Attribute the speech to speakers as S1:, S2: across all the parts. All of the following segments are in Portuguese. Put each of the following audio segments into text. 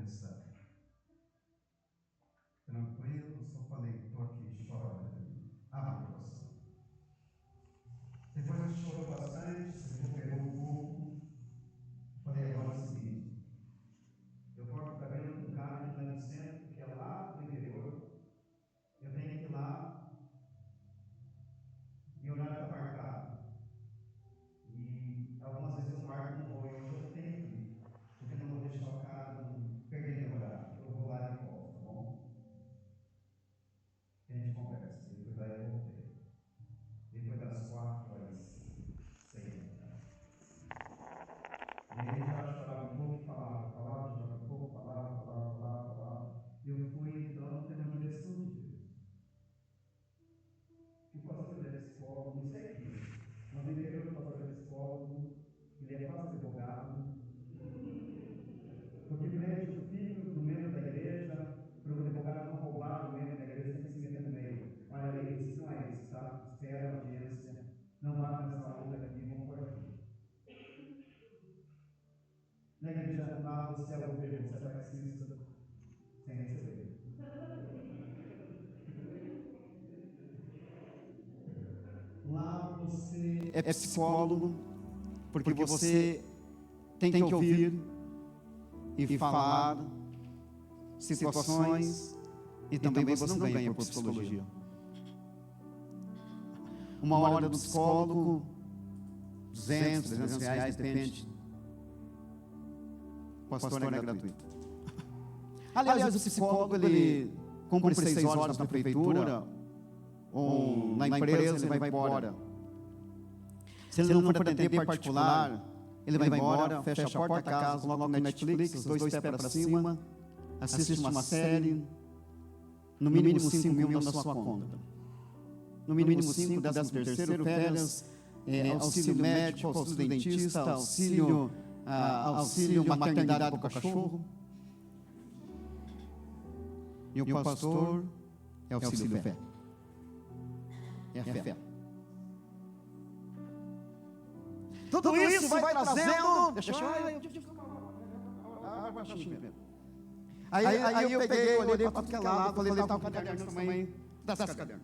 S1: começar. Tranquilo, só falei, estou aqui chorando. Abre o coração. Depois que chorou bastante, você pegou um pouco. Falei, agora é o seguinte. Eu corto o cabelo com um cara que está no centro, que é lá do interior. Eu tenho que ir lá e o horário está marcado. E algumas vezes eu marco um voo e hoje eu tenho que ir. Porque eu não vou deixar o cara perder meu horário. Eu vou lá e volto, tá bom? A gente conversa. Depois daí eu voltei. Depois das 4 às 6 da tarde. E ele já chorava um pouco, falava, chorava um pouco, falava. E eu fui então tendo uma direção de Deus. Que o pastor era psicólogo, não sei aqui, mas no interior do pastor era psicólogo, ele é quase advogado, porque prende o filho do membro da igreja, para o advogado não roubar o membro da igreja, tem que se meter no meio. Olha, ele disse, não é isso, tá? Espera a audiência, não vá nessa onda aqui, vamos por aqui. Na igreja lá, você é o governo, você vai ser isso sem receber. Lá você é psicólogo, porque você tem que ouvir e falar situações e também você não ganha por psicologia. Uma hora do psicólogo, 200, 300 reais, depende. Pastor é gratuito. Aliás, o psicólogo, ele cumpre 6 horas na prefeitura ou na empresa, ele vai embora. Se ele não for atender particular, ele vai embora, fecha a porta da casa, coloca no Netflix, os 2 pés para cima, assiste uma série, no mínimo 5 mil na sua conta. No mínimo 5, 13º, férias, auxílio médico, auxílio dentista, auxílio maternidade para o cachorro. E o pastor é o auxílio fé. É a fé. Tudo isso vai trazendo. Aí eu peguei, olhei para tudo que é lado, falei, tá o caderno também, dá esse caderno.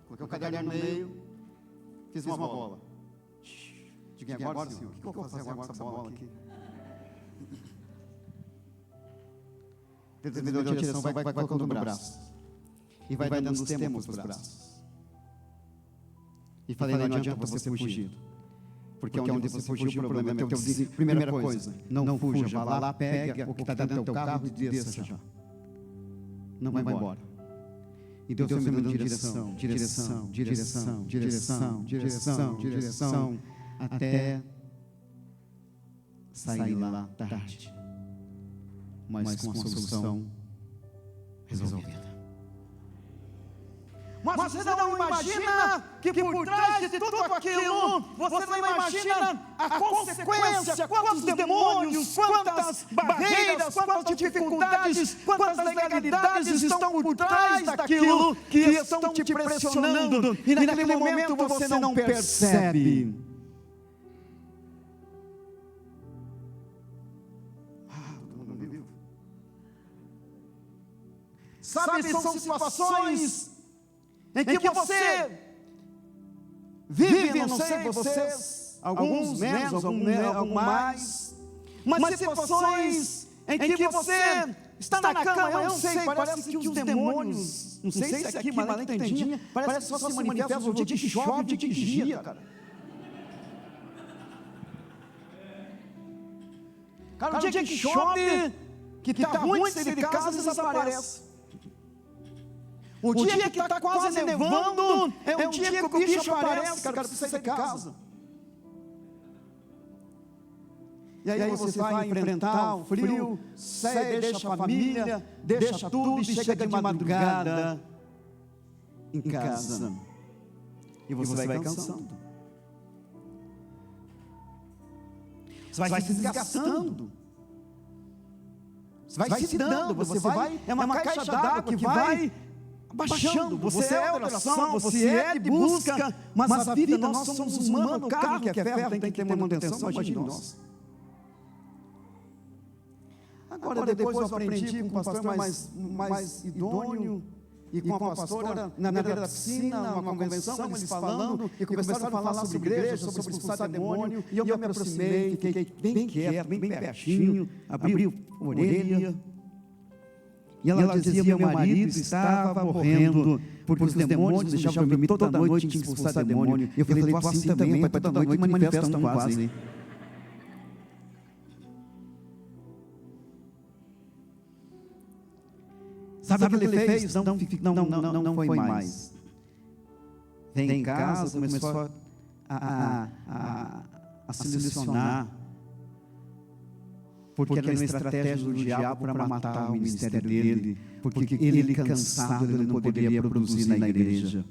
S1: Coloquei o caderno no meio, fiz uma bola. Diga agora, senhor, o que eu vou fazer agora com essa bola aqui? Deus me deu a direção, vai colocando no braço. E vai dando os temas para os braços. E falei, não adianta você fugir. Porque onde você fugiu, o problema é que eu disse, primeira coisa, não fuja, vá lá, pega o que está dentro do teu carro e desça já. Não vai embora. E Deus me dando direção, até sair lá tarde. Mas com a solução resolvida. Mas você não imagina que por trás de tudo aquilo, você não imagina a consequência, quantos demônios, quantas barreiras, quantas dificuldades, quantas legalidades estão por trás daquilo que estão te pressionando. E naquele momento você não percebe. Sabe, são situações em que você vive, não sei vocês, alguns menos, alguns mais, mas situações em que você está na cama, eu não sei, parece que os demônios, não sei se aqui, mas lá em Tendinha, parece que só se manifesta o dia que chove, o dia que gira, cara. Cara, o dia que chove, que está ruim de sair de casa, desaparece. O dia que está quase nevando é o dia que o bicho aparece, cara, para você sair de casa. E aí você vai enfrentar o frio, sai, deixa a família, deixa tudo e chega de madrugada em casa. E você vai cansando. Você vai se desgastando. Você vai se dando, você vai, é uma caixa d'água que vai baixando. Você é oração, você é de busca, mas a vida, nós somos humanos, o carro que é ferro tem que ter manutenção, imagine nós. Agora, depois eu aprendi com um pastor mais idôneo e com a pastora na beira da piscina, uma convenção, eles falando, e começaram a falar sobre igreja, sobre expulsar demônio, e eu me aproximei, fiquei bem quieto, bem pertinho, abri a orelha, e ela dizia: meu marido estava morrendo, porque os demônios deixavam dormir toda noite, tinha que expulsar demônio. Eu falei: tu assim também, pai, toda noite manifesta um quase. Sabe o que ele fez? Não foi mais. Vem em casa, começou a selecionar, porque era uma estratégia do diabo para matar o ministério dele, porque ele cansado, ele não poderia produzir na igreja.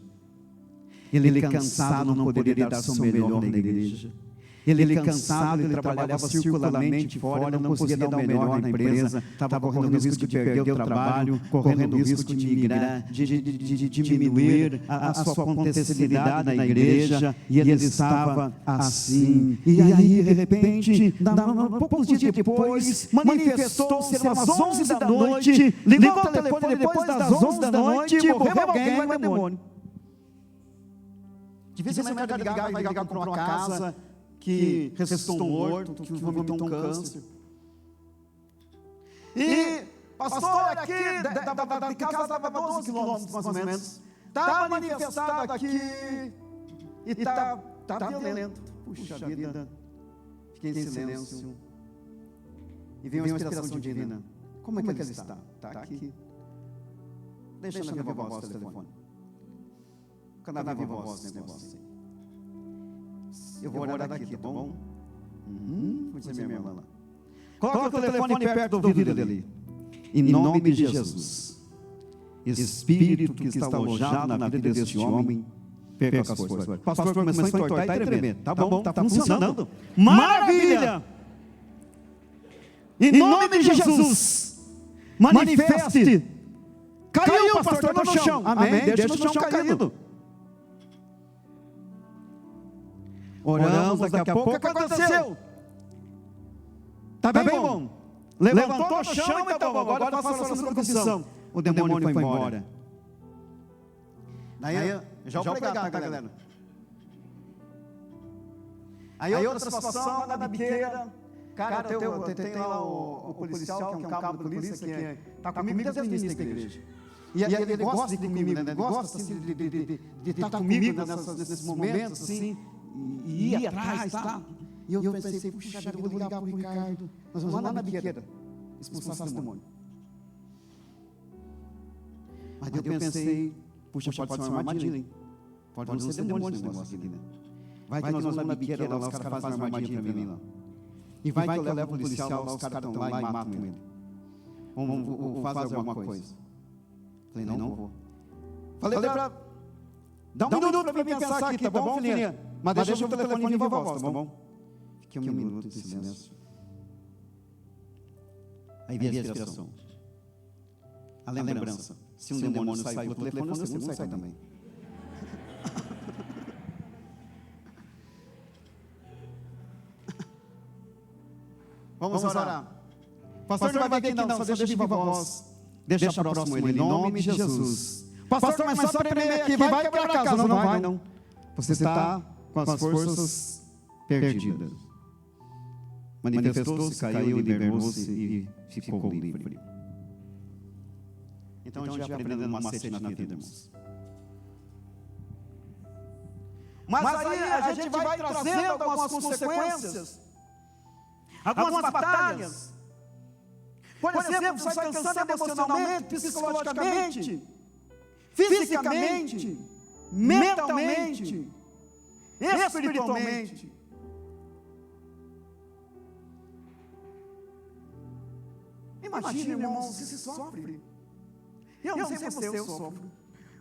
S1: Ele cansado, não poderia dar seu melhor na igreja. Ele cansado, ele trabalhava circularmente fora, não conseguia dar o melhor na empresa, estava correndo o risco de perder o trabalho, correndo o risco de migrar, de diminuir a sua acontecibilidade na igreja, e ele estava assim. E aí, de repente, poucos dias depois, manifestou-se, eram as 11 da noite, ligou o telefone depois das 11 da noite, morreu alguém, vai demônio. De vez em quando vai ligar para uma casa que ressuscitou um morto, que vomitou um câncer. E, pastor, aqui, de casa estava 12 quilômetros, mais ou menos. Está manifestado aqui, e está violento. Puxa vida, fiquei em silêncio. E veio uma inspiração divina. Como é que ele está? Está aqui. Deixa na viva voz o telefone. Fica na viva voz o negócio. Eu vou orar daqui, tá bom? Vou dizer minha irmã lá. Coloca o telefone perto do ouvido dele. Em nome de Jesus, Espírito que está alojado na vida deste homem, perca as forças. O pastor começou a entortar e tremer. Tá bom, está funcionando. Maravilha! Em nome de Jesus, manifeste. Caiu, pastor, no chão. Amém, deixa no chão caído. Oramos, daqui a pouco, o que aconteceu? Está bem bom. Levantou o chão e está bom. Agora faça a sua confissão. O demônio foi embora. Daí, já vou pregar, tá, galera? Aí outra situação, lá na biqueira. Cara, tem lá o policial, que é um cabo da polícia, que está comigo desde o início da igreja. E ele gosta de ir comigo, né? Ele gosta assim, de estar comigo nesses momentos, assim. E ir atrás, tá? E eu pensei: puxa vida, eu vou ligar para o Ricardo. Nós vamos lá na biqueira expulsar esse demônio. Mas eu pensei: puxa, pode ser uma armadilha, hein? Pode não ser demônio esse negócio aqui, né? Vai que nós vamos na biqueira, lá os caras fazem uma armadilha para mim lá. E vai que eu levo o policial lá, os caras estão lá e matam ele. Ou fazem alguma coisa. Falei: não vou. Falei para... Dá um minuto para mim pensar aqui, tá bom, filhinha? Mas deixa o telefone em viva voz, tá bom? Fiquei um minuto em silêncio. Aí veio a inspiração. A lembrança. Se um demônio sair do telefone, o segundo sai também. Vamos orar. Pastor, não vai vir aqui não, só deixa de viva voz. Deixa próximo ele, em nome de Jesus. Pastor, mas só tremer aqui, vai quebrar a casa. Não vai, não. Você está com as forças perdidas. Manifestou-se, caiu, liberou-se e ficou livre. Então a gente vai aprendendo uma macete na vida, irmãos. Mas aí a gente vai trazendo algumas consequências, algumas batalhas. Por exemplo, você vai cansando emocionalmente, psicologicamente, fisicamente, mentalmente, espiritualmente. Imagina, irmãos, que se sofre. Eu não sei você, eu sofro.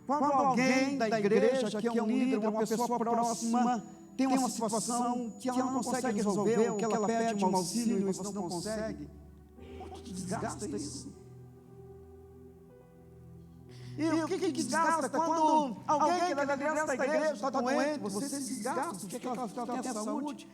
S1: Quando alguém da igreja, que é um líder, uma pessoa próxima, tem uma situação que ela não consegue resolver, ou que ela pede um auxílio e você não consegue, que desgasta isso? E o que desgasta? Quando alguém que é da liderança da igreja está doente, você se desgasta, porque ela tem a saúde.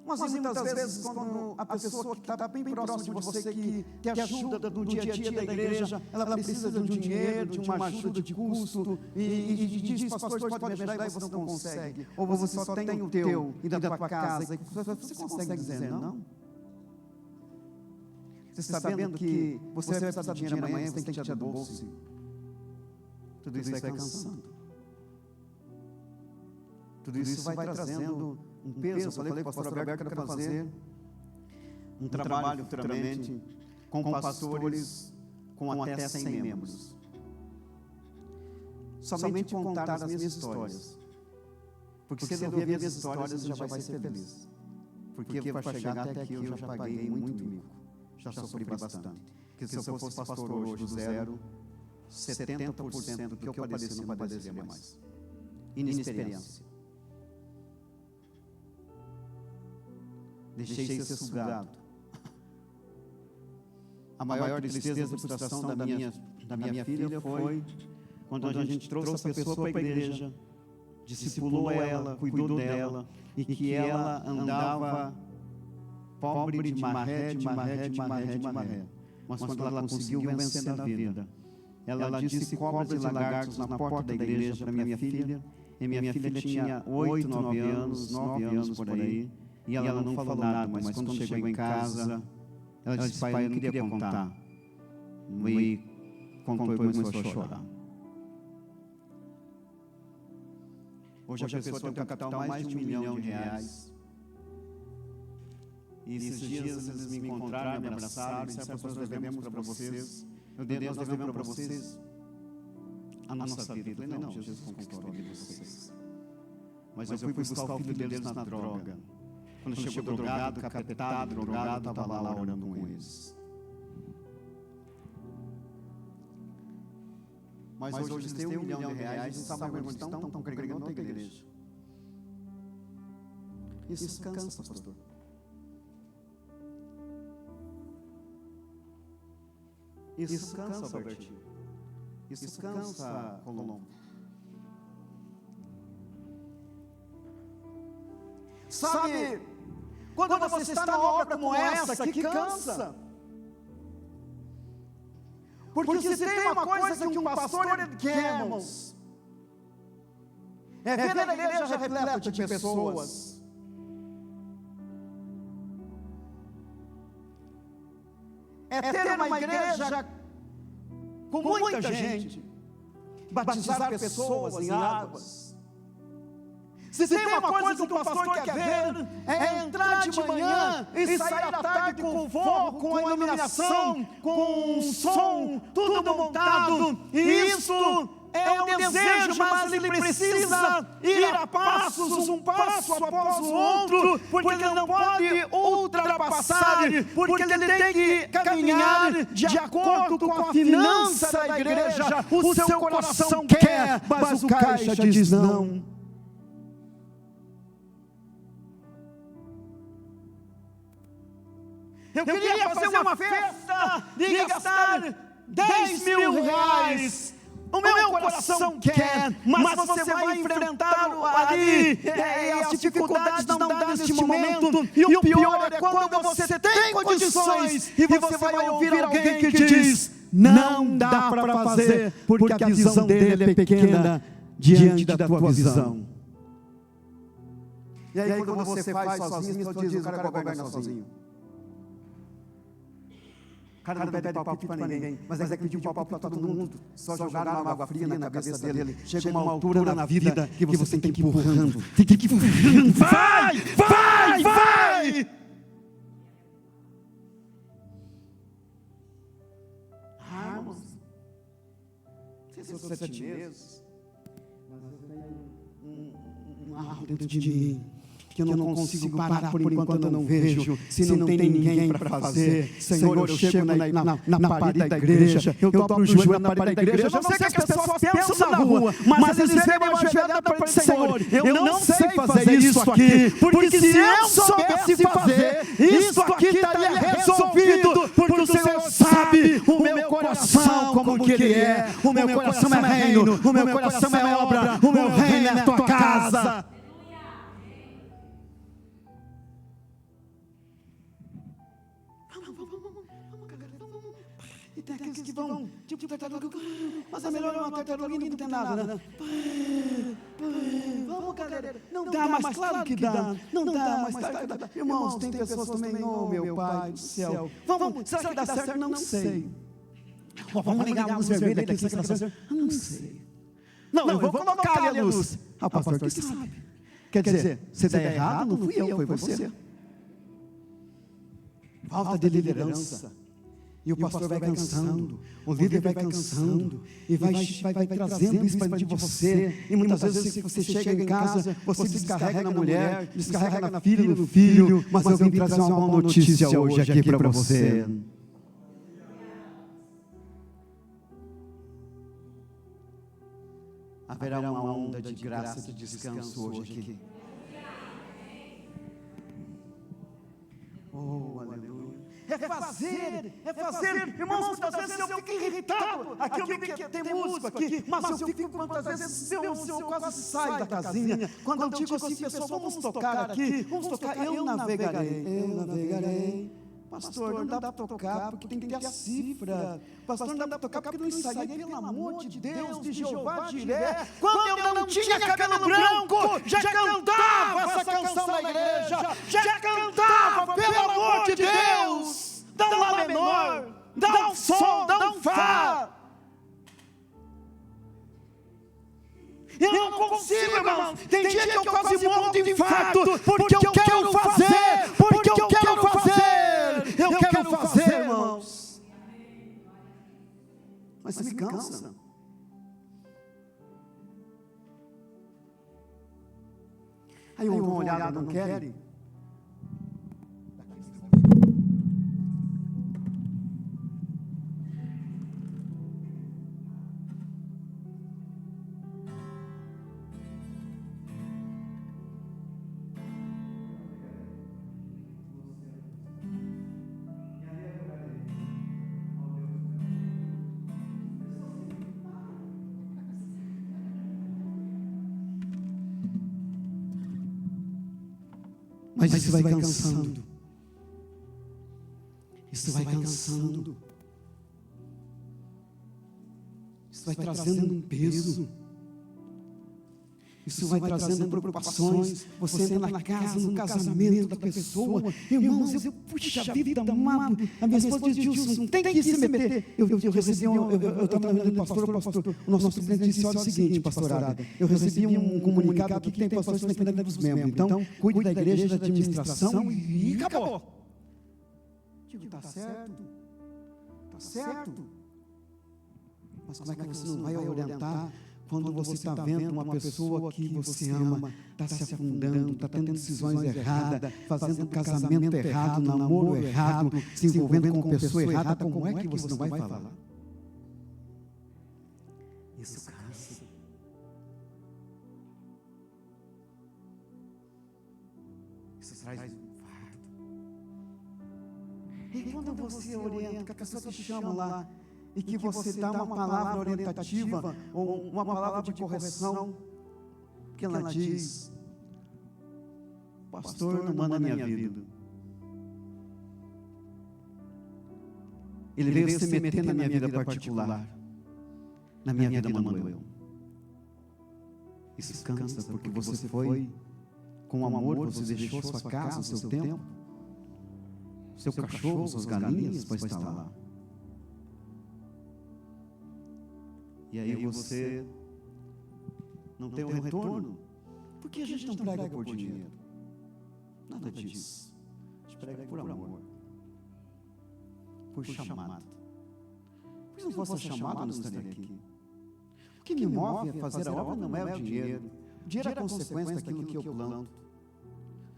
S1: Mas muitas vezes, quando a pessoa que está bem próxima de você, que te ajuda no dia a dia da igreja, ela precisa de um dinheiro, de uma ajuda de custo, e diz, pastor, pode me ajudar, e você não consegue. Ou você só tem o teu e da tua casa, e você consegue dizer não? Você sabendo que você vai precisar de dinheiro amanhã, você tem que tirar do bolso. Tudo isso vai cansando. Tudo isso vai trazendo um peso. Eu falei para o pastor Alberto que eu quero fazer um trabalho futuramente com pastores com até 100 membros. Somente contar as minhas histórias. Porque se ele ouvir as minhas histórias, ele já vai ser feliz. Porque para chegar até aqui eu já paguei muito mico. Já sofri bastante. Porque se eu fosse pastor hoje do zero, 70% do que eu padeci não padeceria mais. Inexperiência. Deixei ser sugado. A maior tristeza e frustração da minha filha foi quando a gente trouxe a pessoa para a igreja, discipulou ela, cuidou dela, e que ela andava pobre de maré. Mas quando ela conseguiu vencer na vida, ela disse cobras e lagartos na porta da igreja para minha filha, e minha filha tinha 8, 9 anos por aí, e ela não falou nada, mas quando chegou em casa, ela disse, pai, eu não queria contar. E contou e começou a chorar. Hoje a pessoa tem um capital mais de R$1 milhão. E esses dias eles me encontraram, me abraçaram e disseram, pastor, nós devemos para vocês. Nós devemos para vocês a nossa vida. Eu falei, não, Jesus conquistou a vida de vocês. Mas eu fui buscar o filho deles na droga. Quando chegou drogado, capetado, drogado, estava lá orando com eles. Mas hoje eles têm R$1 milhão e sabem onde estão congregando na igreja. Isso cansa, pastor. Isso cansa, Albertinho. Isso cansa, Colombo. Sabe, quando você está numa obra como essa, que cansa. Porque se tem uma coisa que um pastor quer, irmãos, é ver a igreja repleta de pessoas. É ter uma igreja com muita gente, batizar pessoas em águas. Se tem uma coisa que um pastor quer ver, é entrar de manhã e sair à tarde com fogo, com a iluminação, com som, tudo montado. E isso é um desejo, mas ele precisa ir a passos, um passo após o outro, porque ele não pode ultrapassar, porque ele tem que caminhar de acordo com a finança da igreja. O seu coração quer, mas o caixa diz não. Eu queria fazer uma festa de gastar R$10.000. O meu coração quer, mas você vai enfrentar ali as dificuldades não dá neste momento. E o pior é quando você tem condições e você vai ouvir alguém que diz, não dá para fazer, porque a visão dele é pequena diante da tua visão. E aí quando você faz sozinho, você diz, o cara governa sozinho. O cara não pede palpite para ninguém, mas é que pediu palpite para todo mundo. Só jogaram uma água fria na cabeça dele. Chega uma altura na vida que você tem que ir empurrando. Tem que ir empurrando. Vai! Vai! Vai! Irmãos, não sei se você é 7 meses, mas eu tenho algo dentro de mim que eu não consigo parar por enquanto eu não vejo, se não tem ninguém para fazer. Senhor, eu chego na parede da igreja, eu dobro o joelho na parede da igreja, eu não sei o que as pessoas pensam na rua, mas eles veem meu ajoelhado na parede do Senhor, eu não sei fazer isso aqui, porque se eu soubesse fazer, isso aqui estaria resolvido, porque o Senhor sabe o meu coração como que ele é, o meu coração é reino, o meu coração é obra, o meu reino é a tua casa. aqueles que vão, tipo tartaruga, mas é melhor uma tartaruga e não tem nada, né? Vamos, galera. Não dá, mas claro que dá. Não dá, mas claro que dá. Irmãos, tem pessoas também, oh meu Pai do céu. Vamos, será que dá certo? Não sei. Vamos ligar a luz vermelha aqui, será que dá certo? Não sei. Não, eu vou colocar ali a luz. Ah, pastor, que sabe? Quer dizer, você está errado, não fui eu, foi você. Falta de liderança. E o pastor vai cansando, o líder vai cansando, e vai trazendo isso para dentro de você. E muitas vezes você chega em casa, você descarrega na mulher, descarrega na filha, no filho, mas eu vim trazer uma boa notícia hoje aqui para você. Haverá uma onda de graça e de descanso hoje aqui. Oh, aleluia. É fazer, irmãos, muitas vezes eu fico irritado, aqui eu vi que tem músico aqui, mas eu fico, quantas vezes o Senhor quase sai da casinha, quando eu digo assim, pessoal, vamos tocar aqui, eu navegarei, pastor, não dá para tocar, porque tem que ter a cifra, pastor, não dá para tocar, porque não ensaiei, pelo amor de Deus, de Jeová Jiré, quando eu não tinha cabelo branco, já cantava essa canção na igreja, já cantava, pelo amor de Deus, dá um lá menor, dá um sol, dá um fá. Eu não consigo, irmãos, tem dia que eu quase morro de infarto, porque eu quero fazer, eu quero fazer, irmãos, mas me cansa. Aí eu dou uma olhada, não querem? Mas isso vai cansando. Isso vai cansando. Isso vai trazendo um peso. Isso vai trazendo preocupações. Você entra na casa, no casamento da pessoa. Irmãos, puxa vida, amado. A minha esposa diz, Gilson, tem que se meter. Eu recebi eu estava na vida do pastor, o nosso presidente disse, olha o seguinte, pastorada, eu recebi um comunicado aqui que tem pastores que estão dos membros. Então, cuide da igreja, da administração e acabou. Digo, está certo. Está certo. Mas como é que você não vai orientar quando você está vendo uma pessoa que você ama, está se afundando, está tendo decisões erradas, fazendo casamento errado, namoro errado, se envolvendo com pessoa errada, como é que você não vai falar? Isso cansa. Isso traz um fardo. E quando você orienta, que a pessoa te chama lá, e que você dá uma palavra orientativa, ou uma palavra de correção, que ela diz, pastor, não manda na minha vida. Ele veio se meter na minha vida particular, na minha vida manual. Isso cansa, porque você foi com amor, você deixou sua casa, seu tempo, seu cachorro, suas galinhas para estar lá. E aí você não tem um retorno. Por que a gente não prega por dinheiro? Nada disso. A gente prega por amor, por chamado. Por que não fosse chamado, eu não estaria aqui. O que me move a fazer a obra não é o dinheiro. O dinheiro é a consequência daquilo que eu planto,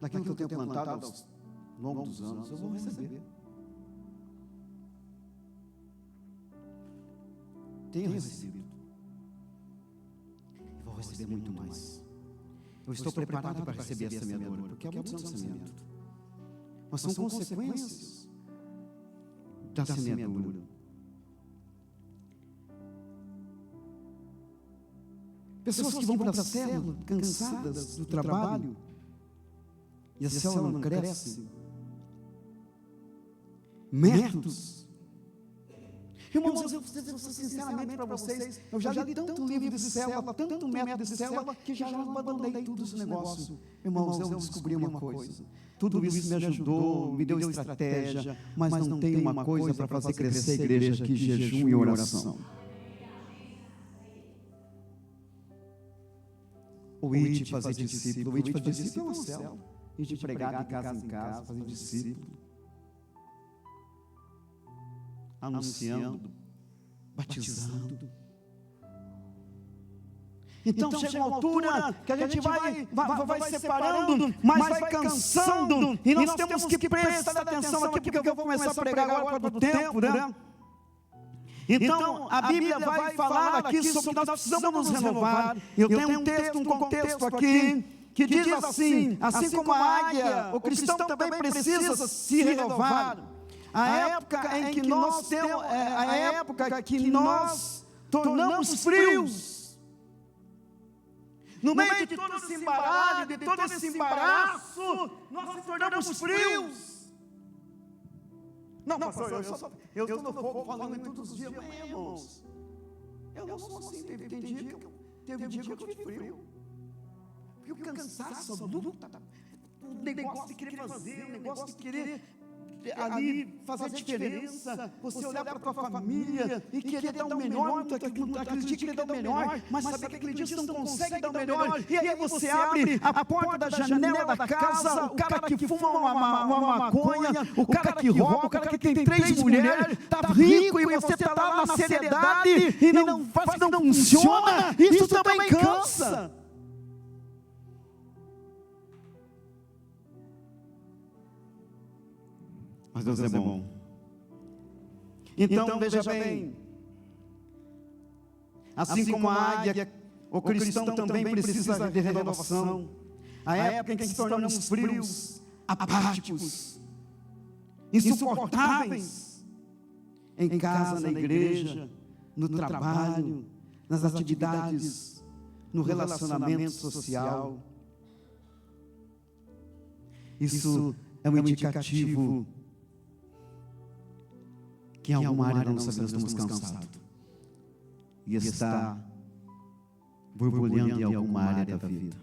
S1: daquilo que eu tenho plantado ao longo dos anos. Eu vou receber. Tenho recebido. E vou receber muito mais. Eu estou preparado para receber a semeadura, porque há muitos anos de semeamento. Mas são consequências da semeadura. Pessoas que vão para a célula, cansadas do trabalho, e a célula não cresce. Métodos. Irmãos, eu vou ser sinceramente para vocês, eu já li tanto livro de célula, tanto método de célula, que já abandonei tudo esse negócio. Irmãos, eu descobri uma coisa, tudo isso me ajudou, me deu estratégia, mas não tem uma coisa para fazer crescer a igreja que jejum e oração. O ir de fazer discípulo, o ir de fazer discípulo é uma célula, ir de pregar de casa em casa, fazer discípulo, anunciando, batizando. Então chega uma altura que a gente vai separando, mas vai cansando, e nós temos que prestar atenção aqui, porque eu vou começar a pregar agora para o tempo, né? Então a Bíblia vai falar aqui sobre que nós precisamos nos renovar. Eu tenho um contexto aqui, que diz assim como a águia, o cristão também precisa se renovar. A época em que nós temos, a época que nós tornamos frios, no meio de todo esse embaralho, de todo esse embaraço, nós nos tornamos frios. Não, pastor, eu estou no fogo falando todos os dias, irmãos. Eu não sou assim, teve dia que eu tive frio. Porque o cansaço, a luta, o negócio de querer fazer, o negócio de querer ali fazer diferença, você olhar para a tua família e querer dar o melhor, aquele dia querer dar o melhor, mas saber que aquele dia você não consegue dar o melhor, e aí você abre a porta da janela da casa, o cara que fuma uma maconha, o cara que rouba, o cara que tem 3 mulheres, está rico e você está lá na seriedade e não funciona, isso também cansa. Mas Deus é bom. Então veja bem, assim como a águia, o cristão também precisa de renovação. A época em que nos tornamos frios, apáticos, insuportáveis, em casa, na igreja, no trabalho, nas atividades, no relacionamento social. Isso é um indicativo que em alguma área da nossa vida estamos cansados e está borbulhando em alguma área da vida.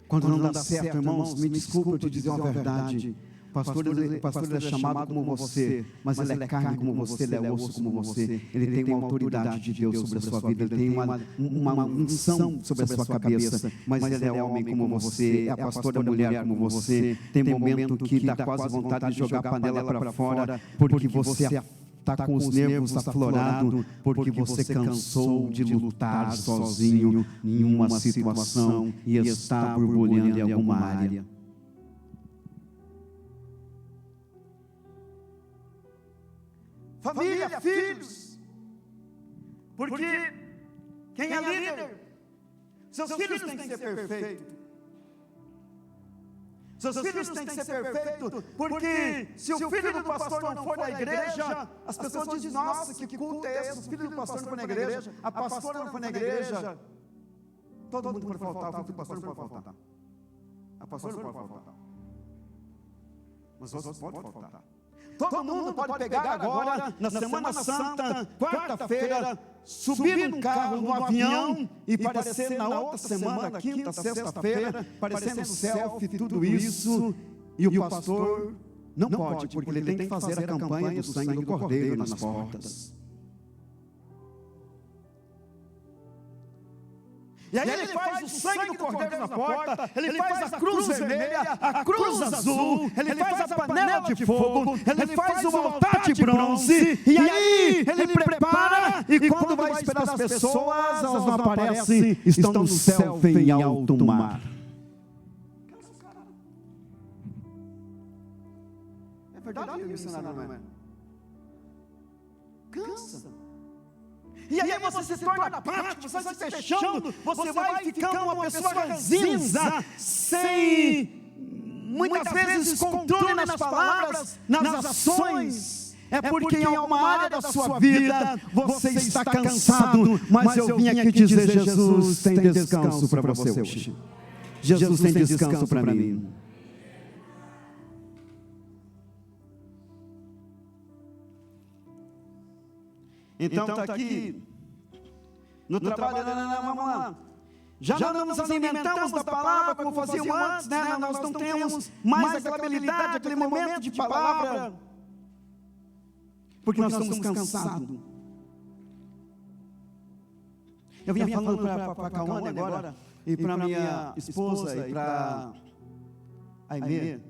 S1: Quando não dá certo, irmãos, me desculpa eu te dizer uma verdade. Pastor, ele é chamado como você, mas ele é carne como você, ele é osso como você. Ele tem uma autoridade de Deus sobre a sua vida, ele tem uma unção sobre a sua cabeça, mas ele é homem como você, é a pastora mulher como você. Tem momento que dá quase vontade de jogar a panela para fora, porque você está com os nervos aflorados, porque você cansou de lutar sozinho em uma situação e está borbulhando em alguma área. Família, filhos, porque quem é líder, seus filhos têm que ser perfeitos. Seus filhos têm que ser perfeitos, porque se o filho do pastor não for da igreja, as pessoas dizem, nossa, que culto é esse? O filho do pastor não foi na igreja, a pastora não foi na igreja. Todo mundo pode faltar, o filho do pastor não pode faltar. A pastora não pode faltar. Mas outros podem faltar. Todo mundo pode pegar agora, na Semana Santa, quarta-feira, subir num carro, num avião, e parecer na outra semana, quinta, sexta-feira, parecendo selfie, tudo isso, e o pastor não pode, porque ele tem que fazer a campanha do sangue do Cordeiro nas portas. E aí ele faz o sangue do Cordeiro na porta, ele faz a cruz vermelha, a cruz azul, ele faz a panela de fogo, ele faz o altar de bronze, e aí ele prepara, e quando vai esperar as pessoas, elas não aparecem, estão no céu em alto mar. É verdade, missionário, não é? Cansa. E aí você se torna apático, você vai se fechando, você vai ficando uma pessoa ranzinza, sem, muitas vezes, controle nas palavras, nas ações. É porque em alguma área da sua vida você está cansado, mas eu vim aqui dizer, Jesus tem descanso para você hoje. Jesus tem descanso para mim. Então está aqui, no trabalho, vamos lá. Já não nos alimentamos da palavra como faziam antes, né? Nós não temos mais aquela habilidade, aquele momento de palavra, porque nós estamos cansados. Eu vinha falando para a Cauane agora, e para minha esposa, e para a Aimee,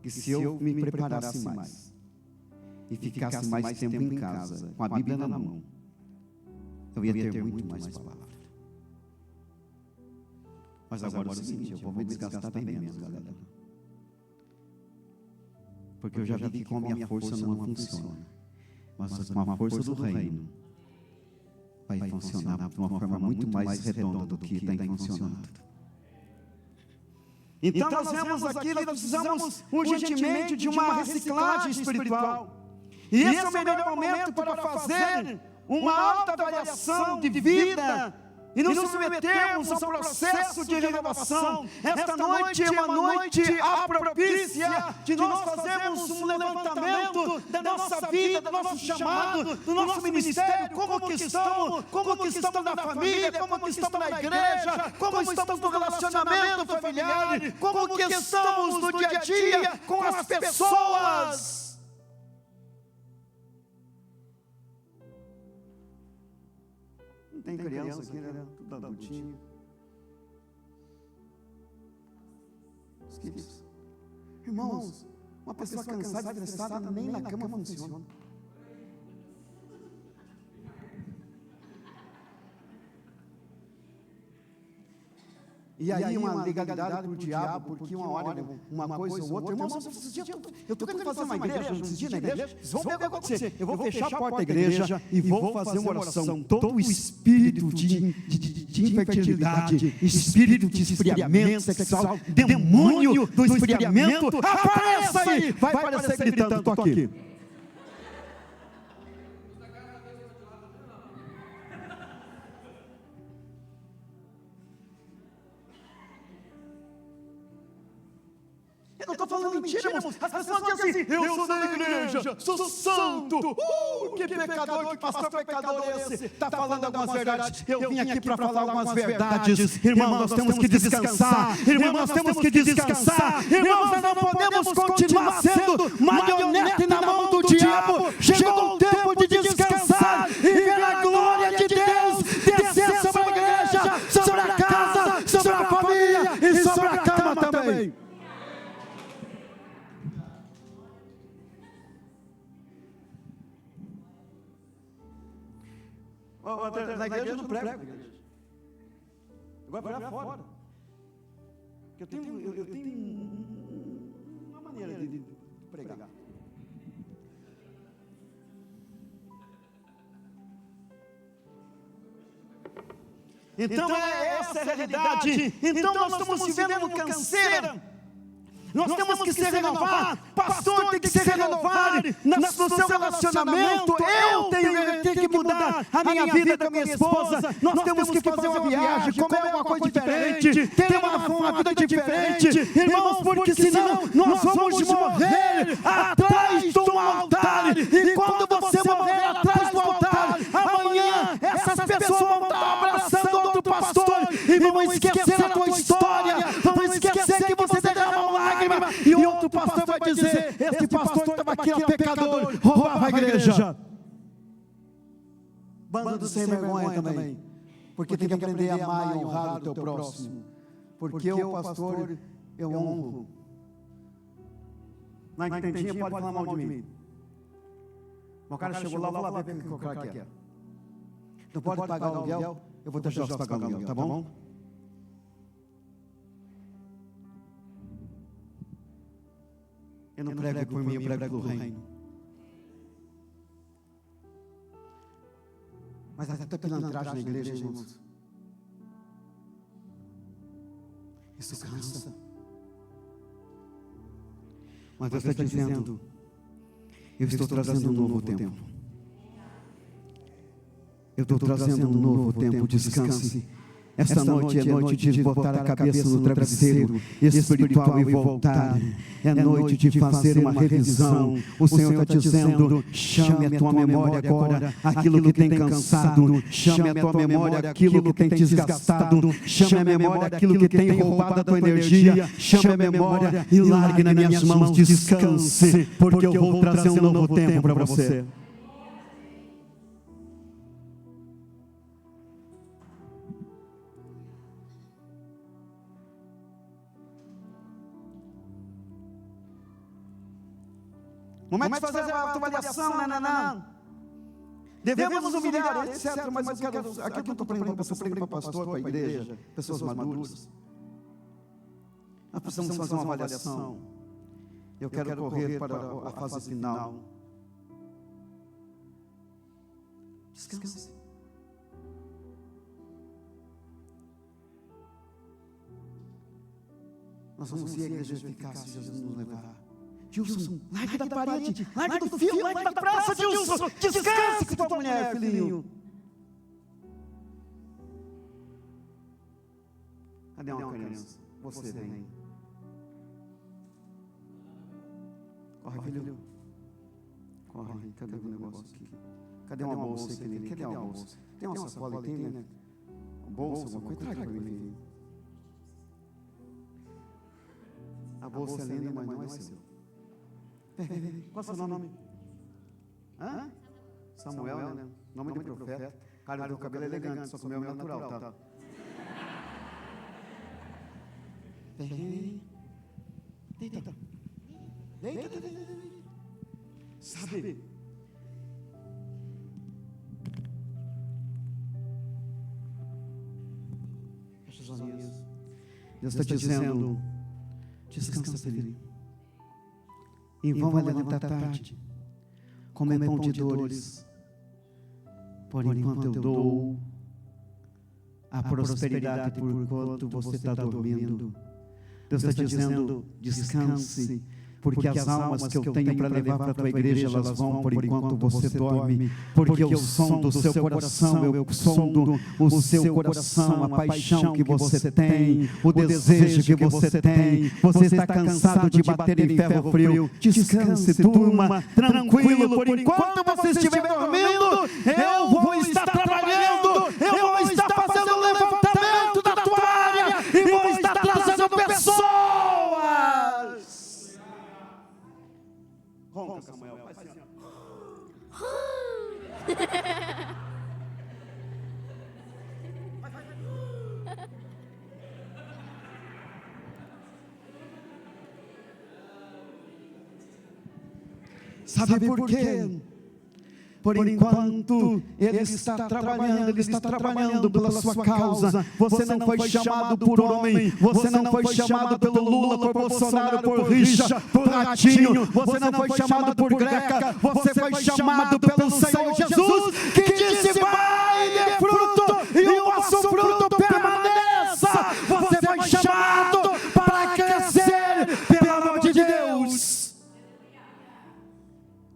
S1: que se eu me preparasse mais, e ficasse mais tempo em casa, com a Bíblia na mão, eu ia ter muito mais palavra. Mas agora é o seguinte, eu vou me desgastar bem menos, galera. Porque eu já vi que com a minha força não funciona. Mas com a força do reino, vai funcionar de uma forma muito mais redonda do que tem funcionado. Então nós vemos aqui, nós precisamos urgentemente de uma reciclagem espiritual. E esse é o melhor momento para fazer uma alta avaliação de vida e nos submetermos ao processo de renovação. Esta noite é uma noite propícia de nós fazermos um levantamento da nossa vida, do nosso chamado, do nosso ministério, como que estamos na família, como que estamos na igreja, como estamos no relacionamento familiar, como que estamos no dia a dia com as pessoas. Tem criança aqui, né? Tudo adultinho. Queridos, irmãos, uma pessoa cansada e estressada nem na cama funciona. E aí uma legalidade para o diabo, porque uma hora, uma coisa ou outra. Irmãos, eu estou querendo fazer uma igreja, esses dias na igreja, vocês vão ver o que vai acontecer. Eu vou fechar a porta da igreja e vou fazer uma oração. Todo o espírito de infertilidade, espírito de esfriamento sexual, demônio do esfriamento, apareça aí! Vai aparecer gritando, estou aqui. Eu não estou falando mentira, irmãos. As pessoas dizem assim, eu sou da igreja, sou santo. Que pecador, que pastor pecador é esse? Está falando algumas verdades. Eu vim aqui para falar algumas verdades. Irmão, nós temos que descansar. Irmão, nós temos que descansar. Irmãos, nós não podemos continuar sendo marionete na mão do diabo. Chegou o tempo de descansar e ver a glória de Deus descer sobre a igreja, sobre a casa, sobre a família e sobre a cama também. Na igreja eu não prego. Eu vou pregar fora. Eu tenho uma maneira de pregar. Então essa é a realidade. Então nós estamos vivendo canseira. Nós temos que se renovar. Pastor tem que se renovar no seu relacionamento. Eu tenho que mudar a minha vida com a minha esposa. Nós temos que fazer uma viagem, comer alguma coisa diferente, ter uma vida diferente. Irmãos, porque senão nós vamos morrer atrás de um altar. E quando você morrer atrás do altar, amanhã essas pessoas vão estar abraçando outro pastor e vão esquecer a tua história. Vão esquecer que você derramou lágrimas. E outro pastor vai dizer, esse pastor estava aqui, ó, pecador, roubava a igreja. Bando sem vergonha também, porque tem que aprender a amar e honrar o teu próximo, porque eu, pastor, eu honro. Na intentinha pode falar mal de mim. O cara chegou lá, vou lá ver o que o cara quer. Não pode pagar o aluguel, eu vou deixar você pagar o aluguel, tá bom? Eu não prego por mim, eu prego pelo reino. Mas até pilantragem na igreja, irmãos. Isso cansa. Mas Deus está dizendo, eu estou trazendo um novo tempo. Eu estou trazendo um novo tempo, descanse Esta noite é noite de botar a cabeça no travesseiro espiritual e voltar. É noite de fazer uma revisão. O Senhor está dizendo: chame a tua memória agora aquilo que tem cansado, chame a tua memória aquilo que tem desgastado, chame a memória aquilo que tem roubado a tua energia, chame a memória e largue nas minhas mãos, descanse, porque eu vou trazer um novo tempo para você. Momento de fazer a avaliação, nananã. Devemos nos humilhar, etc. Mas eu quero, aqui eu estou pregando para pastor, para a igreja, pessoas maduras. Nós precisamos fazer uma avaliação. Eu quero correr para a fase final. Descanse. Nós vamos ser a igreja eficaz se Jesus nos levar. Gilson, largue da parede, largue do fio, largue da praça, Gilson, descanse com tua mulher, filhinho. Cadê uma criança? Você vem. Corre, filho. Corre, cadê o negócio aqui? Cadê uma bolsa aqui nele? Cadê uma bolsa? Tem uma sacola, tem, né? Uma bolsa, alguma coisa? Traga para mim, filhinho. A bolsa é linda, mas não é seu. Qual é o seu nome? Hã? Samuel, né? Nome de profeta. Cara, teu cabelo é elegante, só que o meu é natural, tá? Deita. Sabe? Fecha os olhinhos. Deus está dizendo: descansa, filho. Em vão vai levantar tarde, comer pão de dores, por enquanto eu dou a prosperidade por enquanto você está dormindo. Deus está dizendo: descanse, porque as almas que eu tenho para levar para a tua igreja, elas vão por enquanto você dorme, porque eu sondo o seu coração, eu sondo o seu coração, a paixão que você tem, o desejo que você tem. Você está cansado de bater em ferro frio. Descanse, turma, tranquilo, por enquanto você estiver dormindo, eu vou estar trabalhando, eu vou estar fazendo o levantamento da tua área e vou estar trazendo pessoas. Ronca, Samuel, faz assim, ó. Sabe por quê? Por enquanto Ele está trabalhando pela sua causa. Você não foi chamado por homem, você não foi chamado pelo Lula, por Bolsonaro, por Richa, por Ratinho, você não foi chamado por Greca, você foi chamado pelo Senhor Jesus, que disse: vai, dê fruto, e o vosso fruto permaneça. Você foi chamado para crescer, pelo amor de Deus.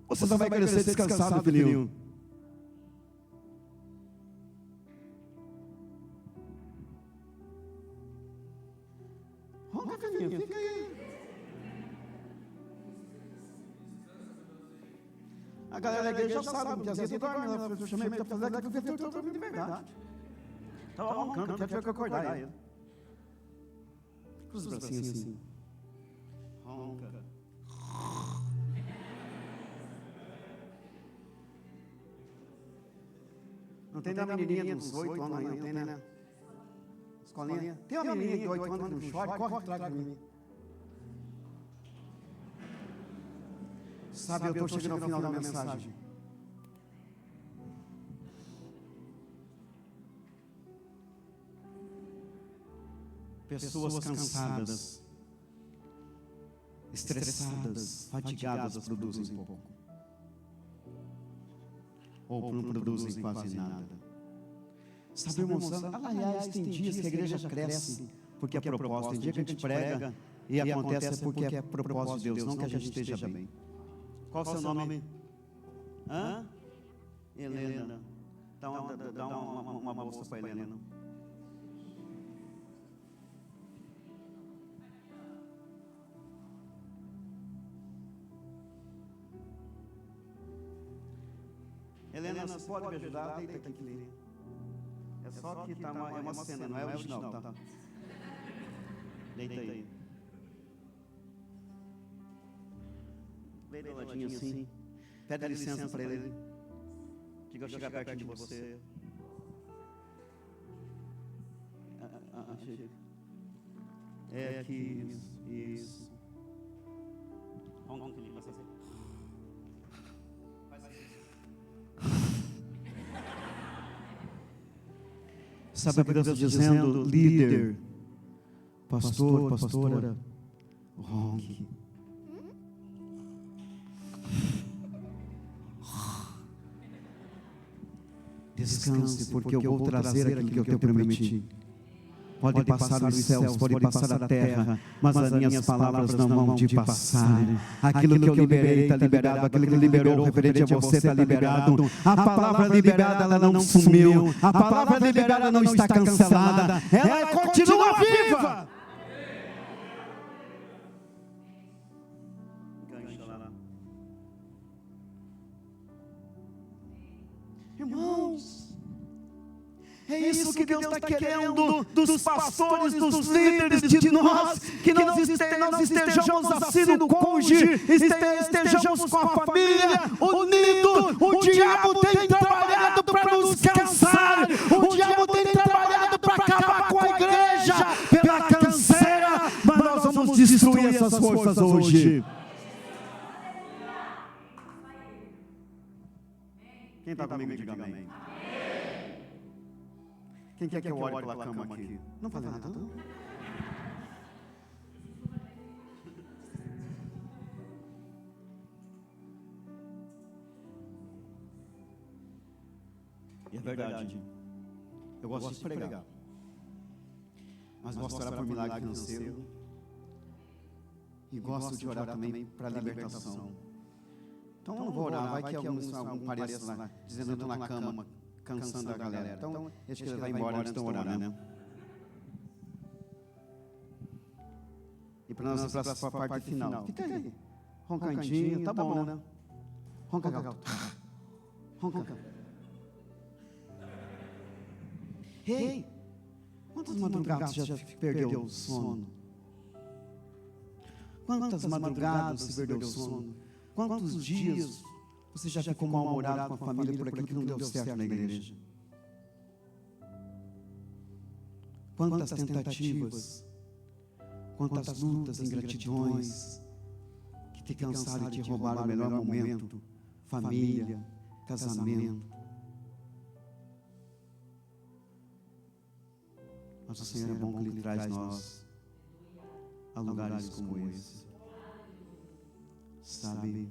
S1: Você só vai crescer descansado, filhinho. Ronca, filhinho, fica aí. A galera da igreja já sabe, que às vezes eu dorme lá, eu chamei para fazer aquilo, porque eu estou dormindo de verdade. Estava roncando, quer que eu acordar ele. Cruza os bracinhos assim. Ronca. Não tem da menininha dos 8 anos aí, não tem, né? Escolinha. Tem uma menininha de 8 anos que não chora, corre atrás de mim. Sabe, eu estou chegando ao final da mensagem. Pessoas cansadas, estressadas, fatigadas produzem pouco. Ou não produzem quase nada. Sabe, irmãos, aliás, tem dias que a igreja cresce porque é propósito. Tem dia que a gente prega e acontece porque é propósito de Deus, não que a gente esteja bem. Qual o seu nome? Hã? Helena. Dá uma bolsa para Helena. Helena, você pode me ajudar? Deita aqui, querida. É só que tá é uma cena, não é original, tá? Deita aí. Vem do ladinho assim. Pede licença para ele. Diga eu chegar perto de você. É aqui, isso. Vamos que ele passa. Sabe o que Deus está dizendo? Líder, pastor, pastora, ronque. Descanse, porque eu vou trazer aquilo que eu te prometi. Pode passar os céus, pode passar a terra, mas as minhas palavras não vão te passar. Aquilo que eu liberei está liberado, aquilo que liberou referente a você está liberado. A palavra liberada, ela não sumiu. A palavra liberada não está cancelada. Ela continua viva. Irmãos, é isso que Deus está querendo dos pastores, dos líderes, de nós, que nós estejamos assim no cônjuge, estejamos com a família, unidos. O diabo tem trabalhado para nos cansar, o diabo tem trabalhado para acabar com a igreja pela canseira, mas nós vamos destruir essas forças hoje. Quem está comigo, diga amém. Quem quer que eu ore pela cama aqui? Não faz nada, não? E é verdade, eu gosto de pregar, mas gosto de orar por milagre financeiro, e gosto de orar também para libertação. Então eu não vou orar, vai que algum pareça lá, dizendo eu estou na cama, cansando a galera. Então, deixa que ele vai embora antes de eu orar, né? E para nós ir para a parte final. Fica aí, roncadinho, tá bom, né? Ronca, gato. Ronca. Ei, quantas madrugadas já perdeu o sono? Quantas madrugadas você perdeu o sono? Quantos dias você já ficou mal-humorado com a família por aquilo que não deu certo na igreja? Quantas tentativas, quantas lutas, ingratidões que te cansaram de te roubar o melhor momento, família, casamento. Mas o Senhor é bom que Ele traz nós a lugares como esse. Sabe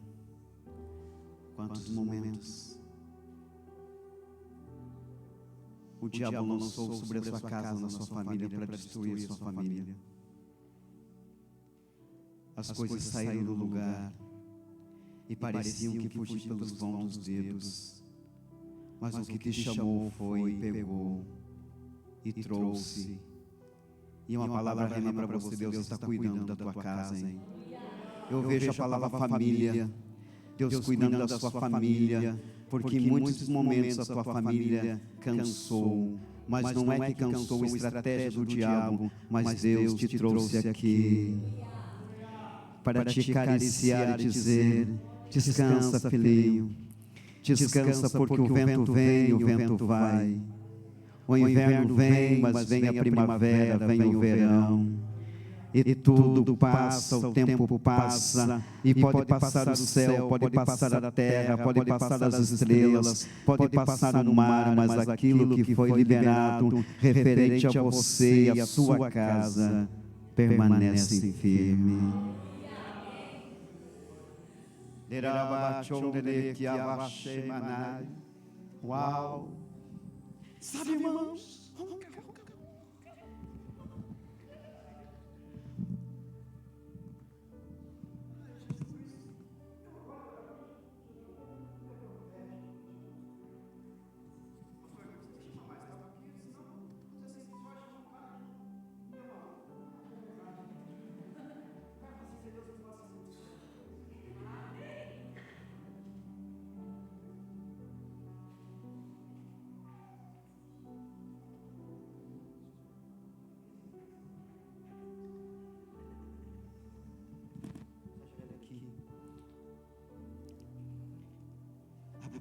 S1: quantos momentos o diabo lançou sobre a sua casa, na sua família, para destruir a sua família. As coisas saíram do lugar e pareciam que fugiam pelos vãos dos dedos, mas o que te chamou foi, pegou e trouxe. E uma palavra rema para você: Deus está cuidando da tua casa, hein? Eu vejo a palavra família, Deus cuidando da sua família, porque em muitos momentos a tua família cansou, mas não é que cansou a estratégia do diabo, mas Deus te trouxe aqui para te acariciar e dizer: descansa, filhinho, descansa, porque o vento vem e o vento vai. O inverno vem, mas vem a primavera, vem o verão. E tudo passa, o tempo passa, e pode passar o céu, pode passar a terra, pode passar as estrelas, pode passar o mar, mas aquilo que foi liberado referente a você e a sua casa permanece firme. Uau! Sabe, irmãos?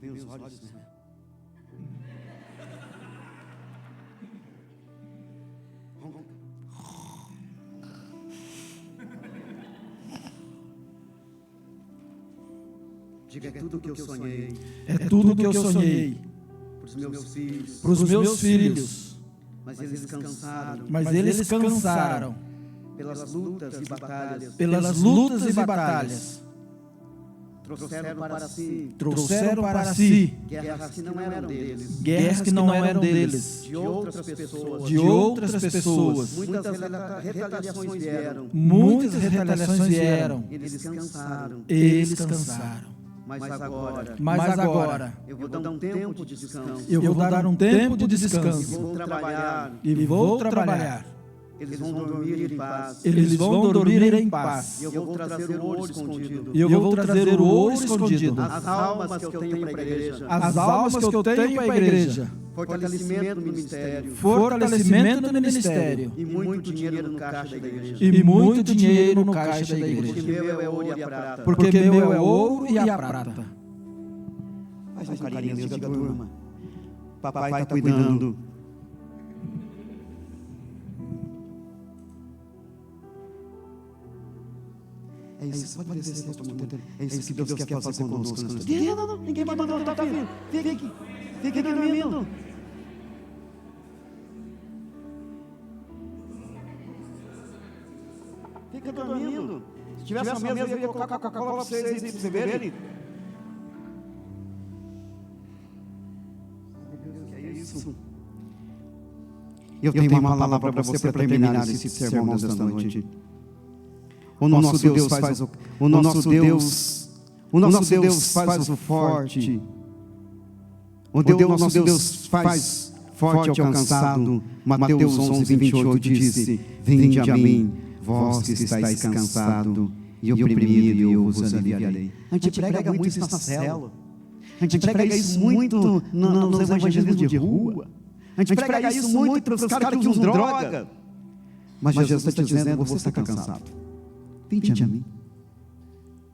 S1: bem os olhos, né? Diga, é tudo que eu sonhei.
S2: É tudo que eu sonhei.
S1: Para os meus filhos.
S2: Para os meus filhos.
S1: Mas eles cansaram.
S2: Mas eles cansaram.
S1: Pelas lutas e batalhas.
S2: Pelas lutas e batalhas.
S1: Trouxeram para si.
S2: Trouxeram para si.
S1: Guerras que não eram deles.
S2: Guerras que não eram deles.
S1: De outras pessoas.
S2: De outras pessoas.
S1: Muitas retaliações vieram.
S2: Muitas retaliações vieram.
S1: Eles cansaram.
S2: Eles cansaram.
S1: Mas agora, eu vou dar um tempo de descanso.
S2: Eu vou dar um tempo de descanso.
S1: E vou trabalhar. Eles vão dormir em paz. Eles vão dormir em paz. Eu vou trazer o ouro escondido.
S2: Eu vou trazer o ouro escondido.
S1: As almas que eu tenho para a igreja.
S2: As almas que eu tenho para a igreja.
S1: Fortalecimento do ministério.
S2: Fortalecimento do ministério.
S1: E muito dinheiro no caixa da igreja.
S2: E muito dinheiro no caixa da igreja.
S1: Porque meu é ouro e a prata.
S2: Porque meu é ouro e a prata.
S1: Faz um carinho, diga, turma. Papai está cuidando. É isso, pode descer, pastor Monteiro. É isso que Deus quer fazer conosco. Não, ninguém mandou, tá vindo. Fique aqui, fique dormindo. Fica dormindo. Se tivesse uma mesa, eu ia colocar Coca-Cola para vocês aí, para vocês beberem. É isso. Eu tenho uma palavra para você para terminar esse sermão desta noite. O nosso Deus faz o forte. Nosso Deus faz forte ao cansado. Mateus 11:28 disse: Vinde a mim, vós que estáis cansado e oprimido, e eu vos aliviarei. A gente prega muito isso na célula. A gente prega isso muito nos evangelismos de rua. A gente prega isso muito para os caras que usam droga. Mas Jesus está dizendo: você está cansado. Vinde a mim.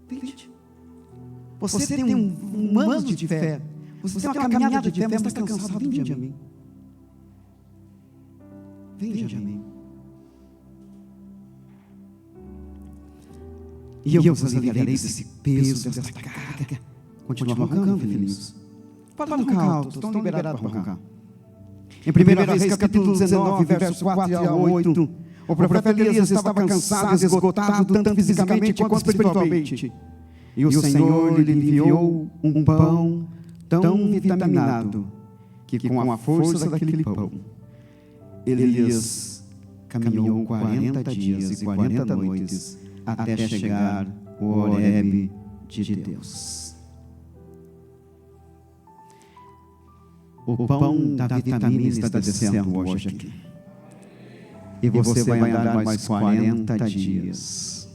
S1: Vinde. Você tem um ano de fé. Você tem uma caminhada de fé, mas está cansado. Vinde a mim. Vinde a mim. E eu vos aliviarei desse peso, dessa carga. Continua roncando, filhinhos. Pode roncar alto, estão liberados para roncar. Em 1 Reis, capítulo 19, verso 4 a 8, o profeta Elias estava cansado, esgotado, tanto fisicamente quanto espiritualmente. E o Senhor lhe enviou um pão tão vitaminado, que com a força daquele pão, Elias caminhou 40 dias e 40 noites, até chegar ao Horebe de Deus. O pão da vitamina está descendo hoje aqui. E você vai andar mais 40 dias.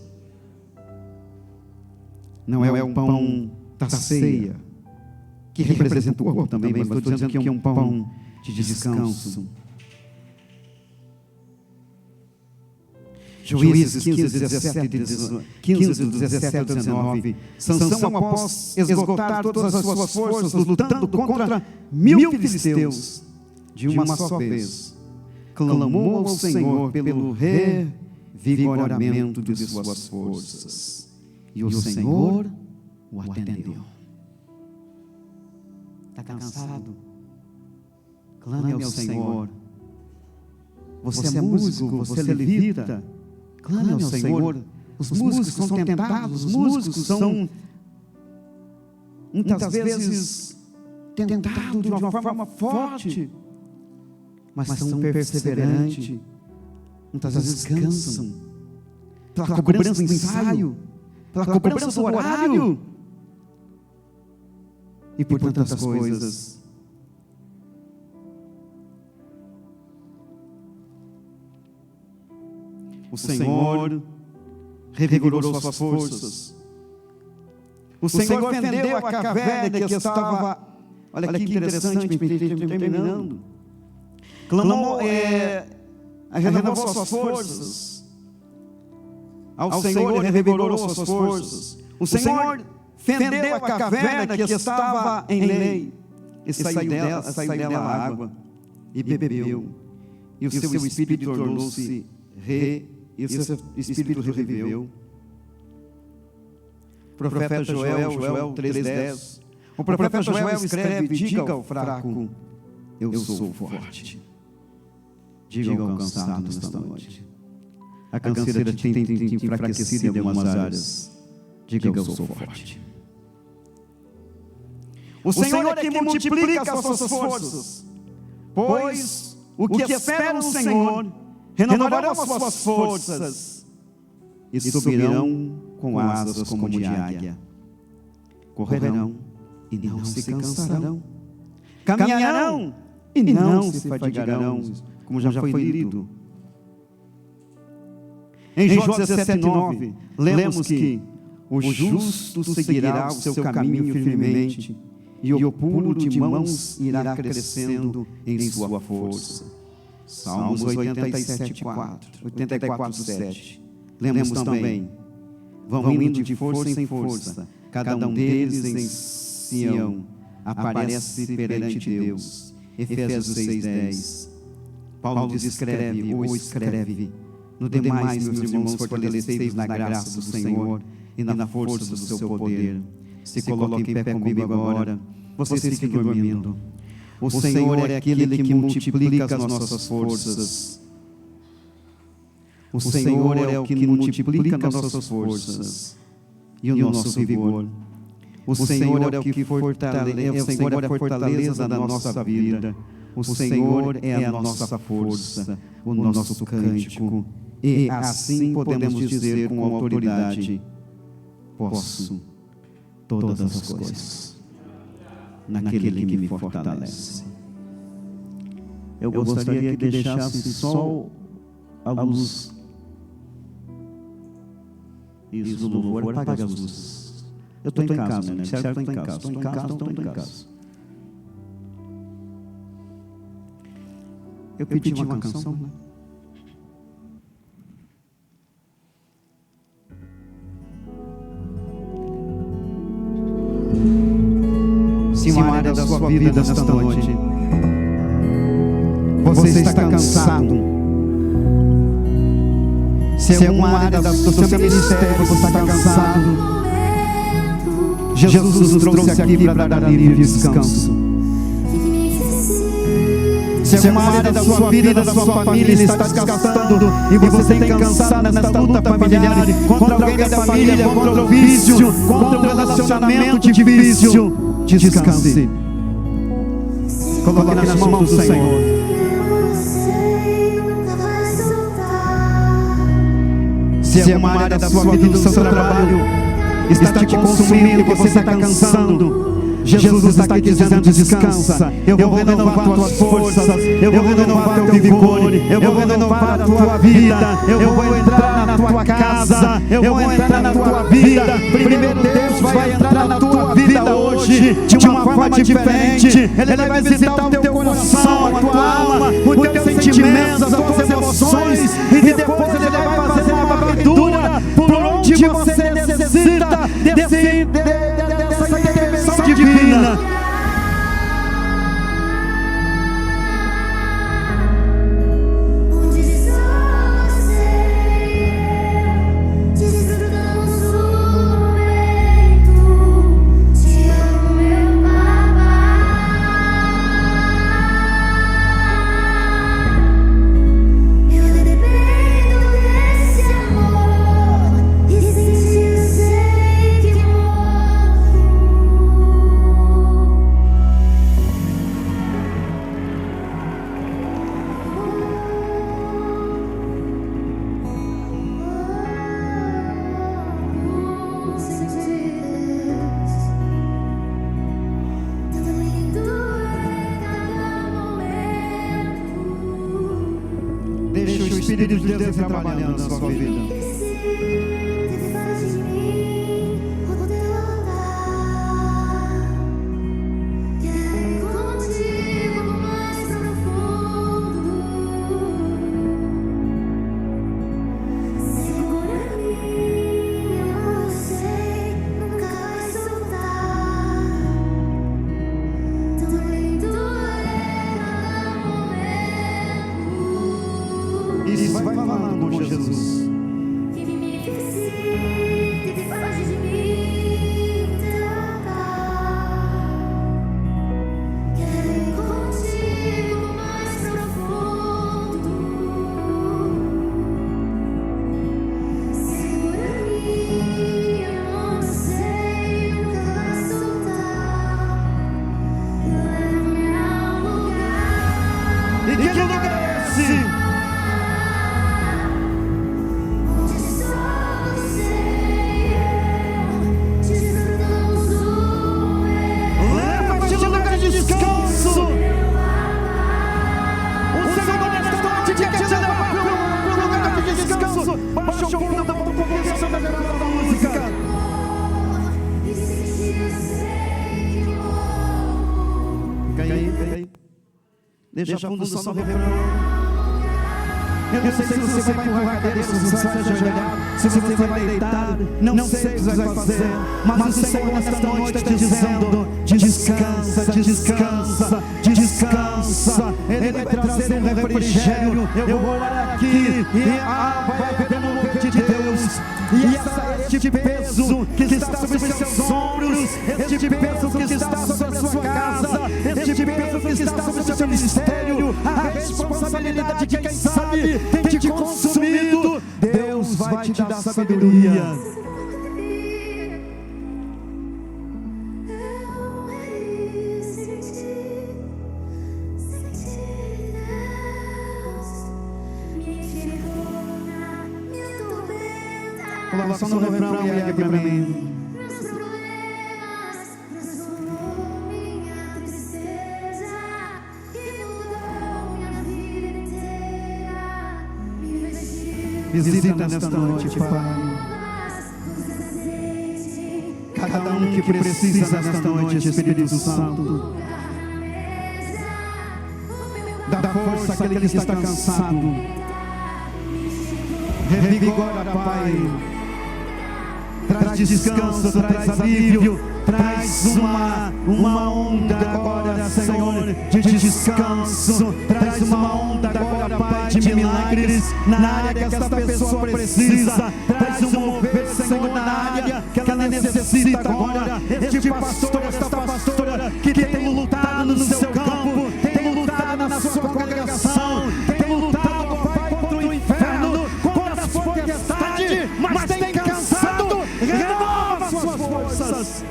S1: Não é o pão da ceia, que representa o corpo também, mas estou dizendo que é um pão de descanso. Juízes 15, 17 a 19. Sansão, após esgotar todas as suas forças, lutando contra 1000 filisteus, de uma só vez, clamou ao Senhor pelo revigoramento de suas forças. E o Senhor o atendeu. Está cansado? Clame ao Senhor. Você é músico, você é levita. Clame ao Senhor. Os músicos são tentados, os músicos são muitas vezes tentados de uma forma forte, mas são perseverantes. Muitas vezes cansam pela cobrança do ensaio, pela cobrança do horário e por tantas coisas. O Senhor revigorou suas forças. O Senhor fendeu a caverna que estava, olha que interessante, terminando. Clamou, renovou suas forças. Ao Senhor revigorou suas forças. O Senhor fendeu a caverna que estava em lei, e saiu dela água, e bebeu, e o seu espírito tornou-se e o seu espírito reviveu. O profeta Joel 3:10. O profeta Joel escreve: diga ao fraco, eu sou forte. Diga ao cansado nesta noite, a canseira tem enfraquecido em algumas áreas, diga eu sou forte. O Senhor é que multiplica as suas forças, pois o que espera no Senhor renovarão as suas forças e subirão com asas como de águia. Correrão e não se cansarão, caminharão e não se fadigarão, como já foi lido. Em Jó 17:9, lemos que o justo seguirá o seu caminho firmemente, e o pulo de mãos irá crescendo em sua força. Salmos 84:7. Lemos também: vão indo de força em força, cada um deles em Sião aparece perante Deus. Efésios 6:10. Paulo escreve: no demais, meus irmãos, fortalecei-vos na graça do Senhor e na força do seu poder. Se coloquem em pé comigo agora, vocês fiquem dormindo. O Senhor é aquele que multiplica as nossas forças. O Senhor é o que multiplica as nossas forças e o nosso vigor. O Senhor é o que fortalece, o Senhor é a fortaleza da nossa vida. O Senhor é a nossa força, o nosso cântico. E assim podemos dizer com autoridade: posso todas as coisas naquele que me fortalece. Eu gostaria que deixasse só a luz. Isso do louvor, apaga as luzes. Eu estou em casa, né? Certo? Estou em casa. Estou em casa. Eu pedi uma canção, né? Se uma área da sua vida nesta noite você está cansado, se é uma área do seu ministério você está cansado, Jesus nos trouxe aqui para dar livre descanso. Se é uma área da sua vida, da sua família está desgastando e você tem cansado nesta luta familiar, contra alguém da família, contra o vício, contra o relacionamento difícil, descanse. Coloque nas mãos do Senhor. Se é uma área da sua vida, do seu trabalho está te consumindo e você está cansando, Jesus está aqui dizendo: descansa. Eu vou renovar tuas forças, eu vou renovar teu vigor, eu vou renovar a tua vida, eu vou entrar na tua casa, eu vou entrar na tua vida. Primeiro Deus vai entrar na tua vida hoje de uma forma diferente. Ele vai visitar o teu coração, a tua alma, os teus sentimentos, as tuas emoções, e depois Ele vai fazer uma varredura por onde você necessita dessa intervenção divina. Deixa o Espírito de Deus trabalhando na sua vida. Deixa fundo só no refrão. Eu não sei se você vai empurrar a cadeira, se você vai ajoelhar, se você vai deitar, não sei o que você vai fazer, mas o Senhor nesta noite está te dizendo: descansa, descansa, descansa. Ele vai trazer um refrigério. Eu vou orar aqui e vai haver um mover de Deus. E este peso que está sobre os seus ombros, este peso que está sobre a sua casa, este peso que está sobre o seu ministério, a responsabilidade de quem sabe tem te consumido, Deus vai te dar sabedoria. Coloca só no refrão e aqui pra mim. Visita nesta noite, Pai, cada um que precisa nesta noite, Espírito Santo. Dá força àquele que está cansado. Revigora, Pai. Traz descanso, traz alívio, traz uma onda agora, Senhor, de descanso. Traz uma onda agora, Pai, de milagres na área que esta pessoa precisa. Traz um mover, Senhor, na área que ela necessita agora. Este pastor, esta pastora que tem lutado no seu campo, tem lutado na sua congregação, tem lutado, Pai, contra o inferno, contra a sua potestade, mas tem cansado. Renova suas forças.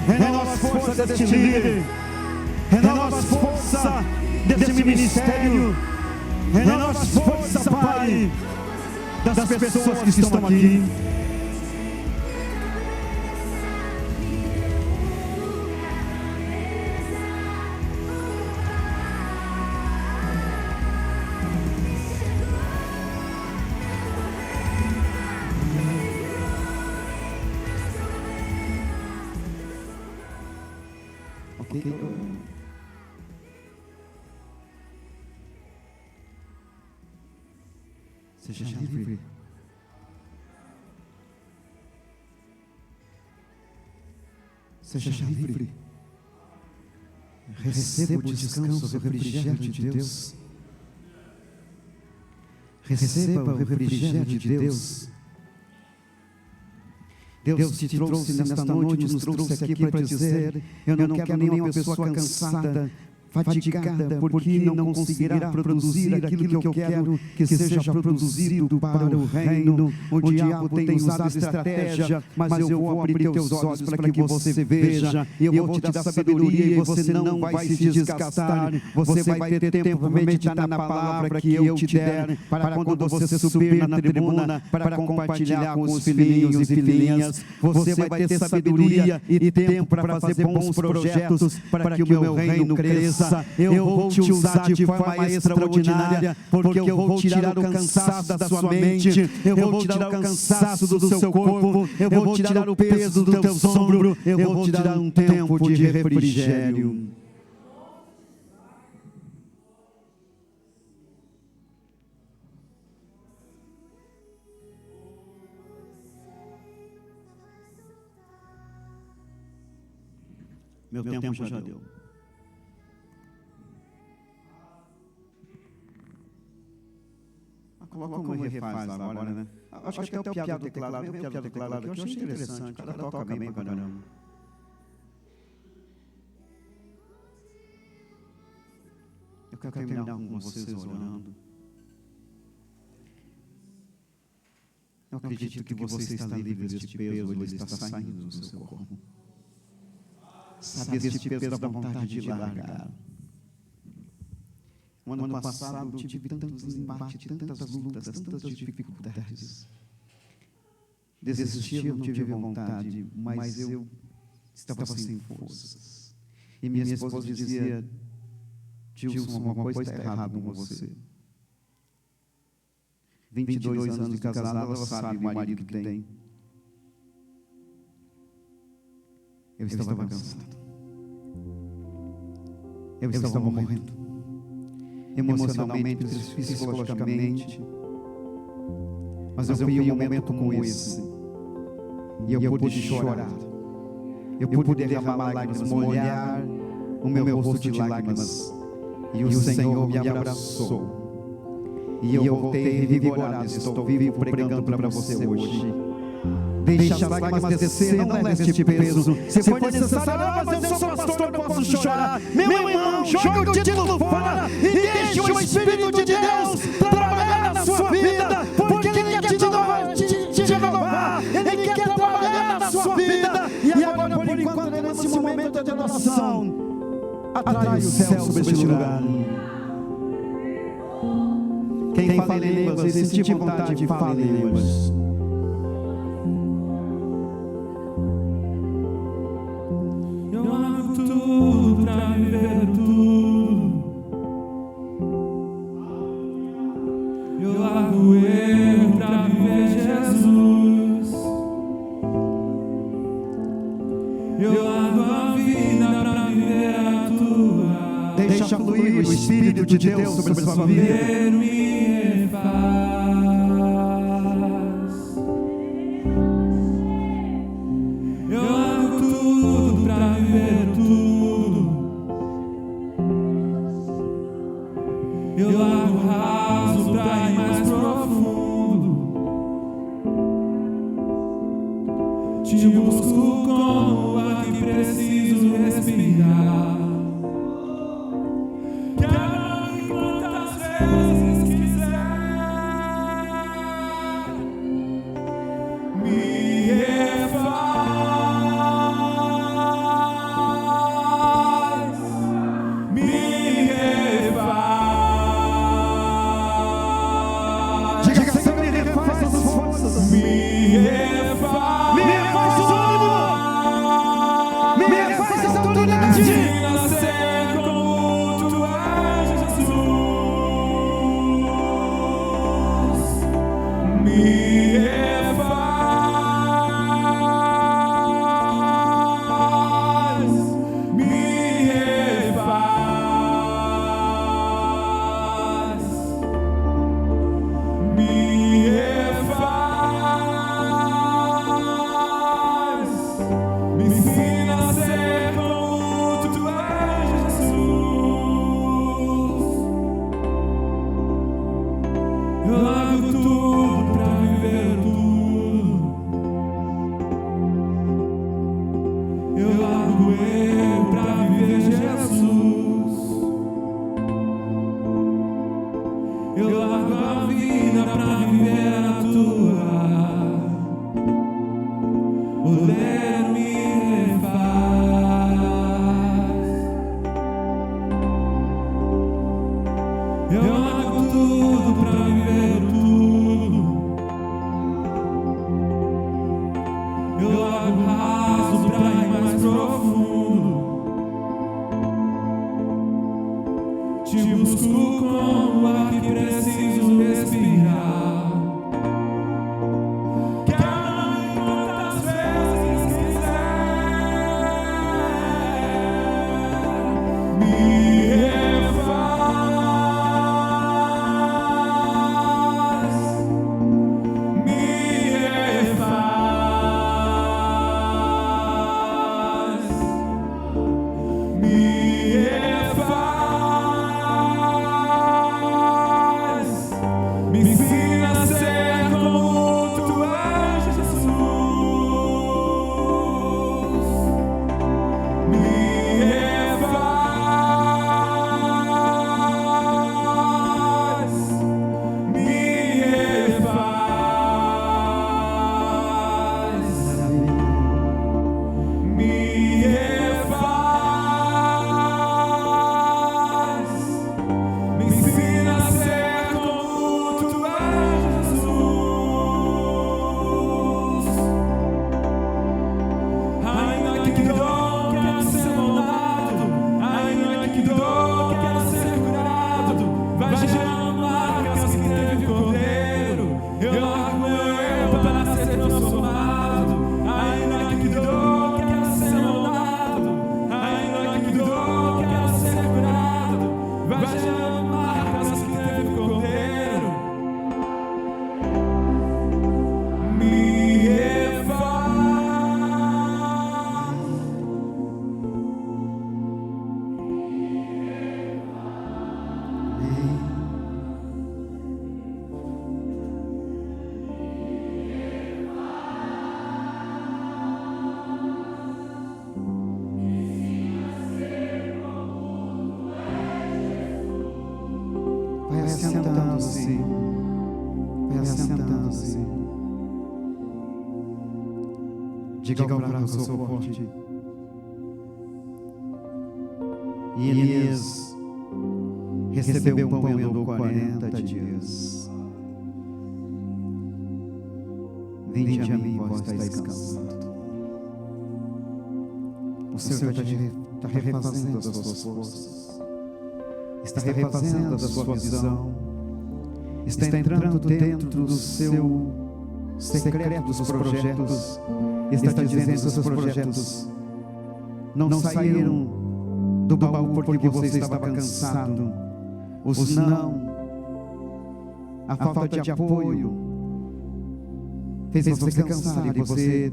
S1: Renova as forças deste líder. Renova as forças deste ministério. Renova as forças, Pai, das pessoas que estão aqui. Seja livre. Seja livre. Receba o descanso, o refrigério de Deus. Receba o refrigério de Deus. Deus te trouxe nesta noite, nos trouxe aqui para dizer: eu não quero nenhuma pessoa cansada, fatigada, porque não conseguirá produzir aquilo que eu quero que seja produzido para o reino. O diabo tem usado estratégia, mas eu vou abrir teus olhos para que você veja, e eu vou te dar sabedoria, e você não vai se desgastar. Você vai ter tempo para meditar na palavra que eu te der, para quando você subir na tribuna, para compartilhar com os filhinhos e filhinhas. Você vai ter sabedoria e tempo para fazer bons projetos, para que o meu reino cresça. Eu vou te usar de forma extraordinária, porque eu vou tirar o cansaço da sua mente, eu vou tirar o cansaço do seu corpo, eu vou tirar o peso do teu ombro, eu vou te dar um tempo de refrigério. Meu tempo já deu. Coloca como refaz lá agora, né? Acho que até o piado do teclado, vem o piado do teclado aqui, eu achei interessante, o cara toca bem pra caramba. Eu quero terminar com vocês orando. Eu acredito que você está livre deste peso, ele está saindo do seu corpo. Sabe, este peso da vontade de largar. O ano passado eu tive tantos embates, tantas lutas, tantas dificuldades. Desistir eu não tive vontade, mas eu estava sem forças. E minha esposa dizia: Gilson, alguma coisa está errada com você. 22 anos de casada, ela sabe o marido que tem. Eu estava cansado. eu estava morrendo, emocionalmente, psicologicamente, mas eu vi um momento como esse, e eu pude chorar, eu pude derramar lágrimas, molhar o meu rosto de lágrimas, e o Senhor me abraçou, e eu voltei revigorado. Estou vivo pregando para você hoje. Deixa as lágrimas descer, não leve este peso. Se for necessário, mas eu sou pastor, não posso chorar. Meu irmão, joga o título fora e deixa o Espírito de Deus trabalhar na sua vida, porque Ele quer te renovar, Ele quer trabalhar na sua vida. E agora, por enquanto, nesse momento de adoração, atrai o céu sobre este lugar. Quem fala em línguas e sentir vontade, fala em línguas.
S3: Eu largo tudo pra viver tudo. Eu largo o erro pra viver Jesus. Eu largo a vida pra viver a tua.
S1: Deixa fluir o Espírito de Deus sobre a sua vida.
S3: Me faz. Eu largo tudo pra viver tudo. Eu largo o raso pra ir mais profundo. Te busco como o ar que preciso respirar. Quero ir quantas vezes quiser. Me refaz. Me refaz.
S1: Diga, Senhor, me refaz as forças.
S3: Me refaz.
S1: Me refaz o ânimo. Me refaz a autoridade.
S3: Ensina a ser como tu és, Jesus. Me refaz. Me refaz. Me refaz. Me ensina a ser como tu és, Jesus. Eu largo tudo pra viver tudo. Eu largo eu pra viver Jesus. Eu largo a vida pra viver a tua. Poder me refaz. Eu largo tudo pra viver tudo. Eu largo o raso pra ir mais profundo. Te busco como o ar que preciso respirar. Quero ir quantas vezes quiser. Me refaz. Me refaz.
S1: Diga ao fraco, eu sou forte. E Elias recebeu um pão e andou 40 dias. Vinde a mim, vós estáis cansados. O Senhor está refazendo as suas forças, está refazendo a sua visão, está entrando dentro do seu secreto dos projetos, está dizendo que os seus projetos não saíram do baú porque você estava cansado. Os não, a falta de apoio fez você cansar e você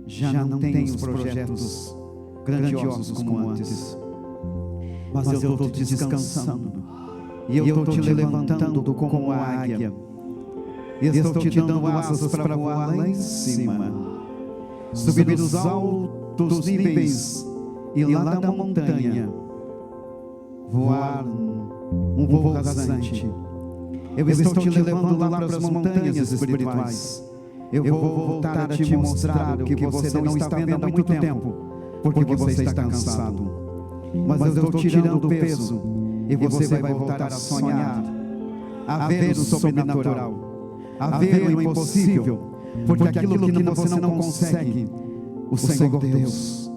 S1: já não tem os projetos grandiosos como antes. Mas eu estou te descansando e eu estou te levantando como a águia. Estou te dando asas para voar lá em cima, subir os altos níveis e lá da montanha voar um voo rasante. Eu estou te levando lá para as montanhas espirituais. Eu vou voltar a te mostrar o que você não está vendo há muito tempo, porque você está cansado. Mas eu estou tirando o peso e você vai voltar a sonhar, a ver o sobrenatural, a ver o impossível, porque aquilo que você não consegue, o Senhor Deus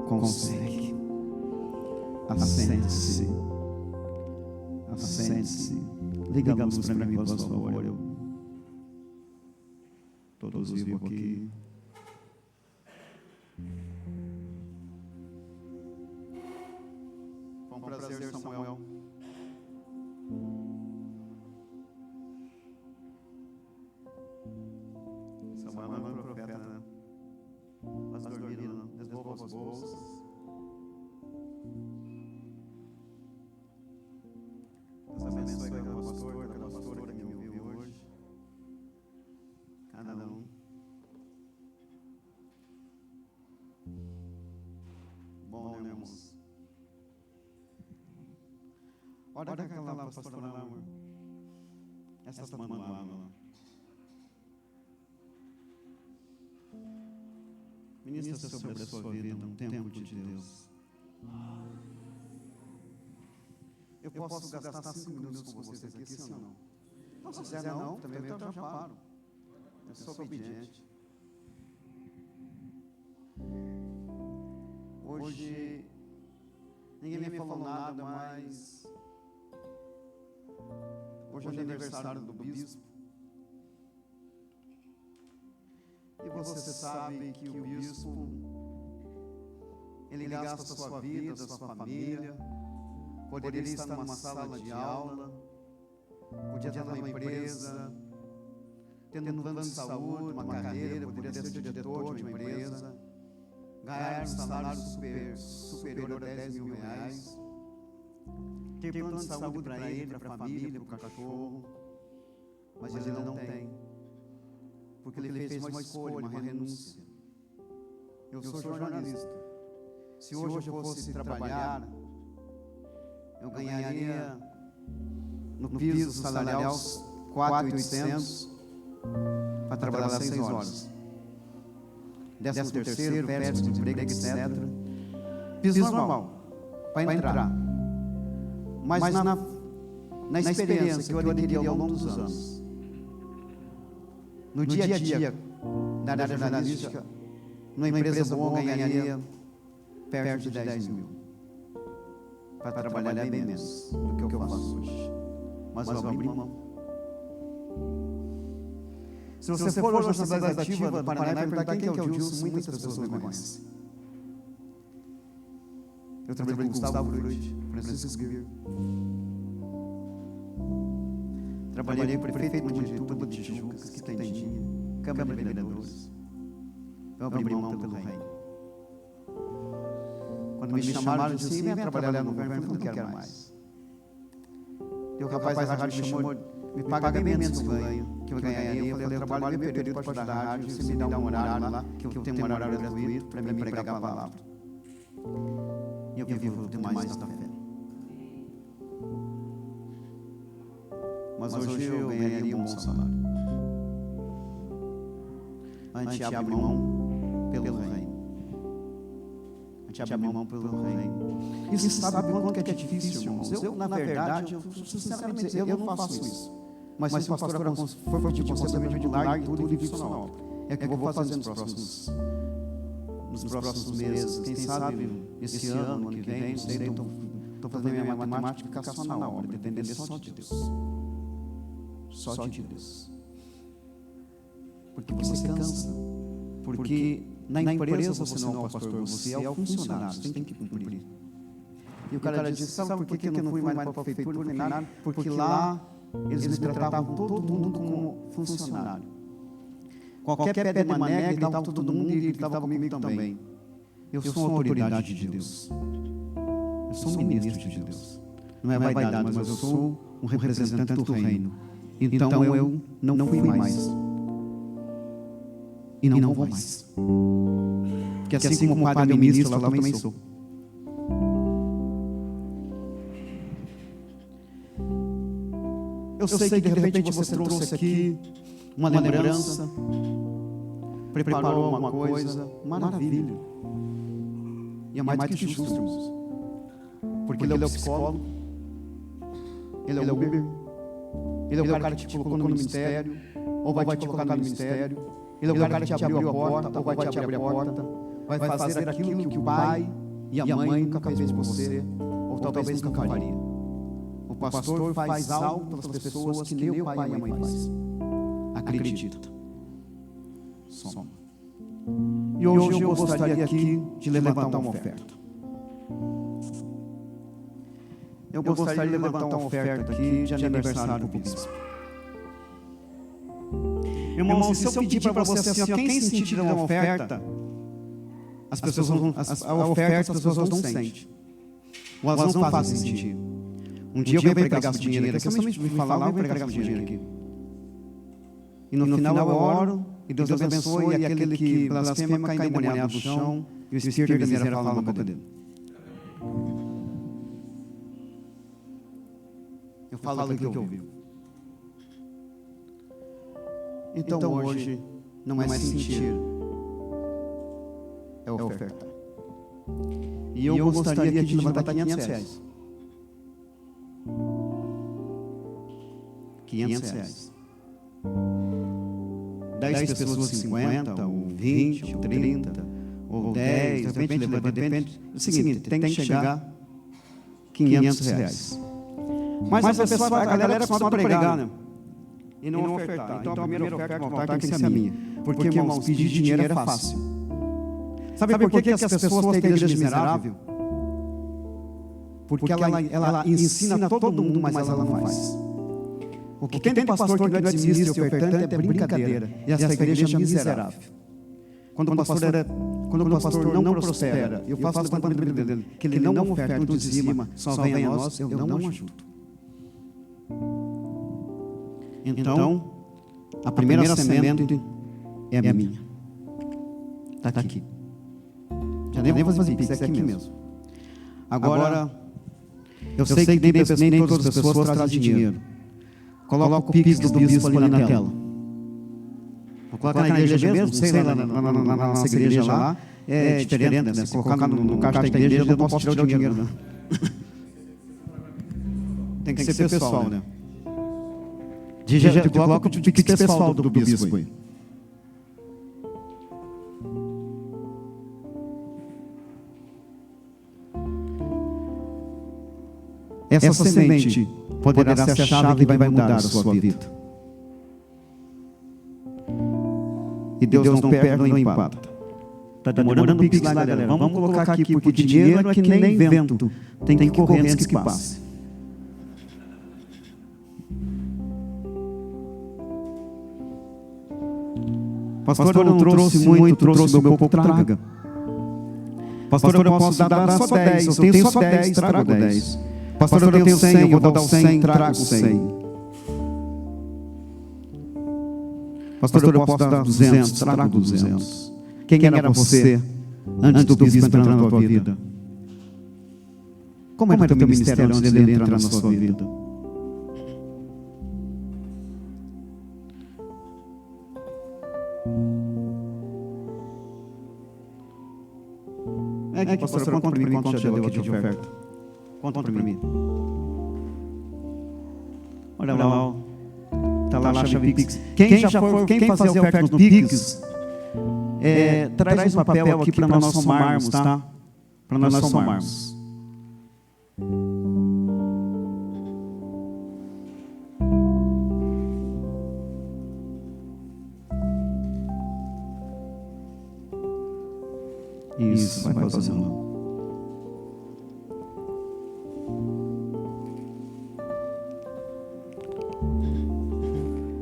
S1: consegue. Assente-se. Assente-se. Liga a luz para mim, por favor. Todos vivos aqui. Com prazer, Samuel. Samuel é um profeta, né? Pastor Lino, desenvolva as bolsas. Deus abençoe cada pastor, cada pastora que me ouviu hoje. Cada um. Bom, né, irmãos? Olha aquela pastora lá, amor. Essa está tomando água lá. Ministra sobre a sua vida um tempo de Deus. Eu posso gastar 5 minutos com vocês aqui, sim ou não? Não, se quiser não, também eu já paro. Eu sou obediente. Hoje, ninguém me falou nada, mas hoje é aniversário do bispo. E você sabe que o bispo, ele gasta a sua vida, a sua família, poderia estar numa sala de aula, podia estar numa empresa, tendo um plano de saúde, uma carreira, poderia ser diretor de uma empresa, ganhar um salário superior a 10 mil reais, ter plano de saúde para ele, para a família, para o cachorro, mas ele não tem, porque ele fez uma escolha, uma renúncia. Eu sou jornalista. Se hoje eu fosse trabalhar, eu ganharia no piso salarial 4.800 para trabalhar 6 horas. 13º, férias de emprego, etc. Piso normal, para entrar. Mas na experiência que eu adquiri ao longo dos anos, no dia a dia da área jornalística, numa empresa boa, eu ganharia perto de 10 mil. Para trabalhar bem menos do que eu faço hoje. Mas eu abri mão. Se você for hoje na cidade ativa do Paraná e perguntar quem é o Gilson, muitas pessoas me conhecem. Eu trabalhei com Gustavo Frutti, Francisco Guir. Trabalhei com o prefeito de Ituba, de Tijucas, Quitandinha, Câmara de Vereadores. Eu abri mão pelo reino. Quando me chamaram, eu disse, vem trabalhar no governo, eu não quero mais. E o rapaz da rádio me chamou, me paga bem menos que eu ganharia. Eu falei, eu trabalho meu período para ajudar a rádio, você me dá um horário lá, que eu tenho um horário gratuito para me pregar a palavra. E eu vivo demais nesta fé. Mas hoje eu ganharia um bom salário. A gente abre mão pelo reino. A gente abre mão pelo reino. E você sabe quanto que é difícil, irmãos? Na verdade, sinceramente, eu não faço isso. Mas se o pastor for pedir conselho de largue tudo e vive só na obra. É que eu vou fazer nos próximos meses. Quem sabe esse ano que vem, não sei, estou fazendo minha matemática ficar só na obra, depender só de Deus. Só de Deus. Porque você cansa. Porque na empresa você não é o pastor, você é o funcionário, você tem que cumprir. E o cara disse, sabe por que eu não fui mais para a prefeitura nem nada? Porque lá eles me tratavam todo mundo como funcionário. Qualquer pé de mané, ele dava todo mundo e ele estava comigo também. Eu sou uma autoridade de Deus. Eu sou um ministro de Deus. Não é vaidade, mas eu sou um representante do reino. Então eu não fui mais. E não vou mais. Porque assim como o padre é ministro, lá eu também sou. Eu sei que de repente você trouxe aqui uma lembrança, preparou uma coisa, maravilha. E é mais do que justo, irmãos. Porque ele é o psicólogo, ele é o Uber, ele é o cara que te colocou no ministério, ou vai te colocar no ministério, ele é o cara que te abriu a porta, ou vai te abrir a porta, vai fazer aquilo que o pai e a mãe nunca fez por você, ou talvez nunca faria. O pastor faz algo pelas pessoas que nem o pai e a mãe faz. Acredita. Soma. E hoje eu gostaria aqui de levantar uma oferta. Eu gostaria de levantar uma oferta aqui de aniversário para o bispo. Irmão, se eu pedir para você assim, ó, quem sentir uma oferta, as pessoas vão, a oferta as pessoas não sentem. Ou elas não fazem sentir. Um dia eu venho pregar sobre dinheiro aqui, somente me falar, eu venho pregar sobre dinheiro aqui. E no final eu oro, e Deus abençoe, e aquele que blasfema cai endemoniado no chão, e o espírito de miséria fala na boca dele. Eu falo aquilo que eu ouvi. Então hoje não é sentir, é ofertar. E eu gostaria de levantar R$500. R$500. 10 pessoas, 50, ou 20, ou 30, ou 10, de repente leva, depende. É o seguinte, tem que chegar R$500. Mas a galera costuma pregar, né? E não ofertar. Então a primeira oferta que vão voltar tem que ser a minha. Porque, irmãos, pedir dinheiro é fácil. Sabe por que as pessoas têm igreja miserável? Porque ela ensina todo mundo, mas ela não faz. O que tem pastor que não é dizimista e ofertante é brincadeira. E essa igreja é miserável. Quando o pastor não prospera, eu faço levantamento dele, que ele não oferta, não dizima, só vem a nós, eu não ajudo. Então, a primeira semente é a minha. Está aqui. Já nem vou fazer pix, é aqui mesmo. Agora, eu sei que nem todas as pessoas trazem dinheiro. Coloca o pix do bispo ali na tela. Vou colocar na igreja mesmo? Não sei, lá na nossa igreja lá, é diferente, né? Se colocar no caixa da igreja, eu não posso tirar o dinheiro, né? Tem que ser pessoal, né? Coloca o pix pessoal do bispo aí. Essa semente poderá ser a chave que vai mudar a sua vida. E Deus não perde, não empata. Está demorando o pix lá, galera. Vamos colocar aqui, porque dinheiro é que nem vento. Tem que correr antes que passe. Pastor, eu não trouxe muito, trouxe o meu pouco, traga. Pastor, eu posso dar só 10, eu tenho só 10, trago 10. Pastor, eu tenho 100, eu vou dar o 100, trago 100. Pastor, eu posso dar 200, trago 200. Quem era você antes do bispo entrar na tua vida? Como é o teu ministério onde ele entra na sua vida? aqui, pastor, conta para mim quanto já deu aqui de oferta. Conta para mim. Olha lá, está lá a chave Pix. Quem fazer oferta no Pix, traz um papel aqui para nós somarmos, tá? Para nós somarmos. Isso, vai fazendo.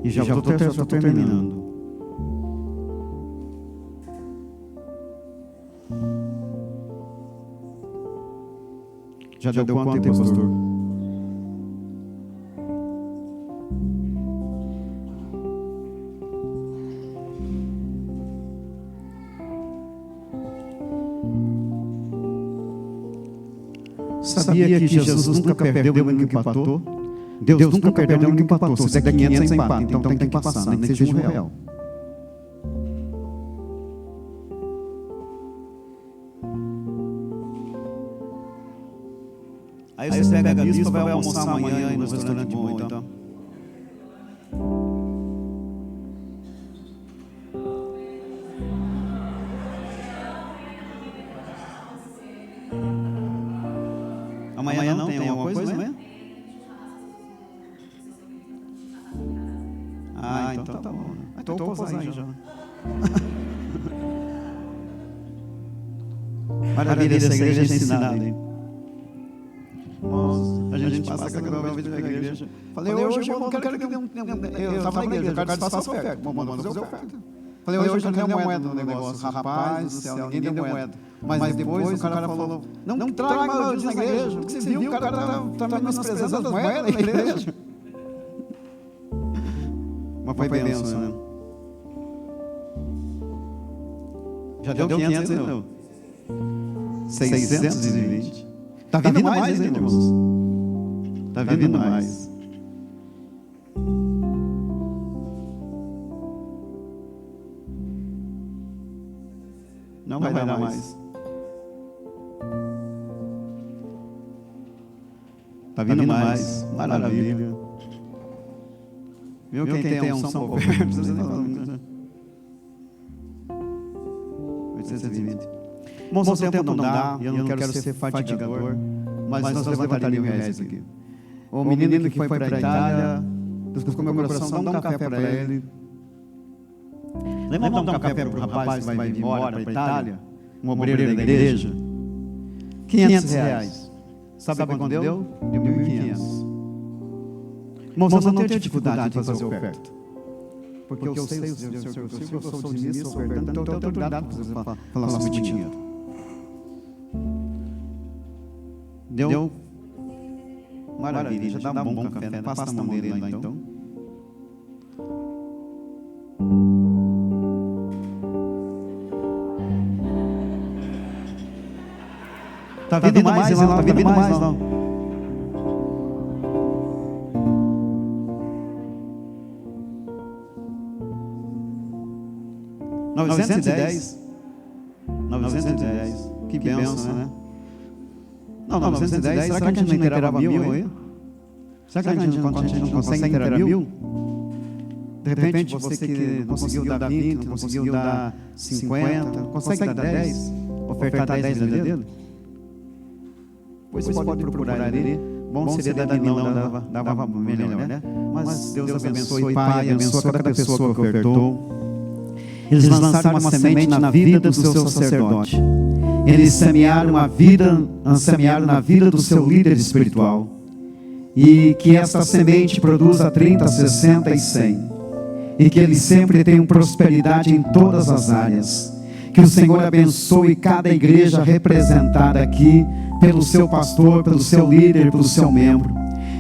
S1: E já estou terminando. Já deu quanto tempo, pastor? Sabia que Jesus nunca perdeu ninguém que empatou? Deus nunca perdeu ninguém que empatou. Se der 500 é empate, então tem que passar, nem que seja R$1. Aí você pega a lista, vai almoçar amanhã no restaurante bom, então. Amanhã não tem alguma coisa amanhã? Ah, então tá bom. Então eu vou posar aí já. Maravilha, essa igreja é ensinada, hein? A gente passa cada vez na igreja. Falei, hoje eu não quero que eu estava na igreja, eu quero que faça oferta. Vamos fazer oferta. Falei, hoje eu não dei moeda no negócio. Rapaz do céu, ninguém deu moeda. Mas depois o cara falou, não traga mais na igreja, porque você viu, o cara está menosprezando as moedas na igreja. Mas foi bênção, né? Já deu 500, não? 620. Está vindo mais, hein, irmãos? Está vindo mais. Não vai dar mais. Está vindo mais. Maravilha. Viu quem tem a unção por perto? Não precisa nem falar muito. 820. Irmãos, o tempo não dá, e eu não quero ser fatigador, mas nós levantaríamos reais aqui. O menino que foi para a Itália, Deus colocou meu coração, dá um café para ele. Lembra de dar um café para o rapaz que vai vir embora para a Itália? Um obreiro da igreja? R$500. Sabe quanto deu? Deu 1.500. Irmãos, eu não tenho dificuldade de fazer oferta. Porque eu sei o Senhor, eu sou o dizimista, sou ofertante, então eu tenho autoridade para falar sobre dinheiro. Deu? Maravilha, já dá um bom café, né? Passa na mão dele lá então. Está vindo mais, não? Está vindo mais, não? $910. Que bênção, né? Não, 910. Será que a gente não inteirava 1.000 aí? Será que a gente não consegue inteirar 1.000? De repente, você que não conseguiu dar 20, não conseguiu dar 50, consegue dar 10? Ofertar 10 na vida dele? Pois você pode procurar ele. Bom seria dar milão, dava melhor, né? Mas Deus abençoe, Pai, abençoa cada pessoa que ofertou. Eles lançaram uma semente na vida do seu sacerdote. Eles semearam na vida do seu líder espiritual. E que essa semente produza 30, 60 e 100. E que eles sempre tenham prosperidade em todas as áreas. Que o Senhor abençoe cada igreja representada aqui pelo seu pastor, pelo seu líder, pelo seu membro.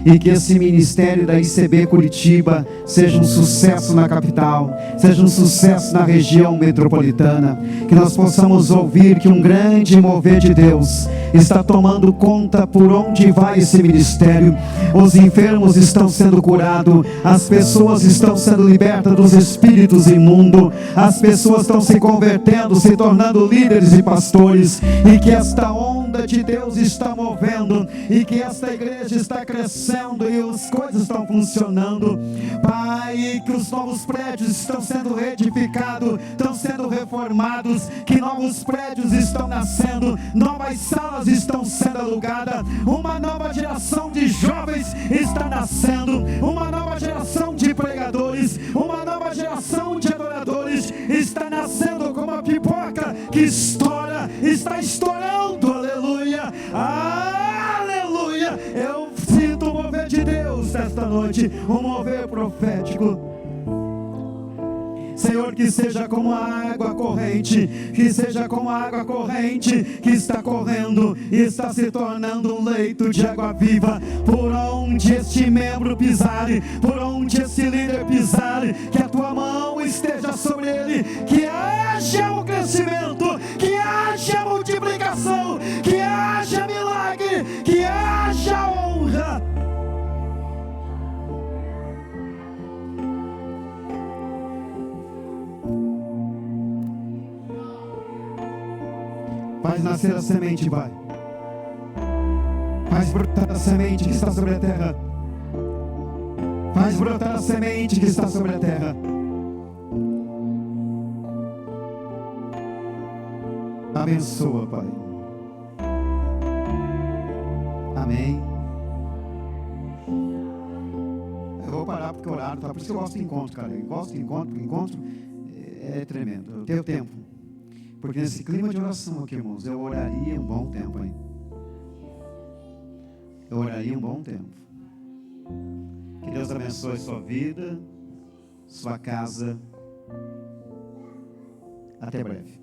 S1: e que esse ministério da ICB Curitiba seja um sucesso na capital, seja um sucesso na região metropolitana, que nós possamos ouvir que um grande mover de Deus está tomando conta por onde vai esse ministério. Os enfermos estão sendo curados, as pessoas estão sendo libertas dos espíritos imundos, as pessoas estão se convertendo, se tornando líderes e pastores, e que esta onda de Deus está movendo, e que esta igreja está crescendo, e as coisas estão funcionando, Pai, e que os novos prédios estão sendo reedificados, estão sendo reformados, que novos prédios estão nascendo, novas salas estão sendo alugadas, uma nova geração de jovens está nascendo, uma nova geração de pregadores, uma nova geração de adoradores está nascendo como a pipoca que estoura, está estourando, aleluia, aleluia. Eu sinto o mover de Deus esta noite, um mover profético. Senhor, que seja como a água corrente, que seja como a água corrente que está correndo e está se tornando um leito de água viva, por onde este membro pisar, por onde este líder pisar, que a tua mão esteja sobre ele, que haja um crescimento, que haja multiplicação, que haja milagre, que haja honra. Faz nascer a semente, Pai. Faz brotar a semente que está sobre a terra. Faz brotar a semente que está sobre a terra. Abençoa, Pai. Amém. Eu vou parar porque o horário tá. Por isso que eu gosto de encontro, cara. Eu gosto de encontro, porque encontro é tremendo. Eu tenho tempo. Porque nesse clima de oração aqui, irmãos, eu oraria um bom tempo, hein? Eu oraria um bom tempo. Que Deus abençoe sua vida, sua casa. Até breve.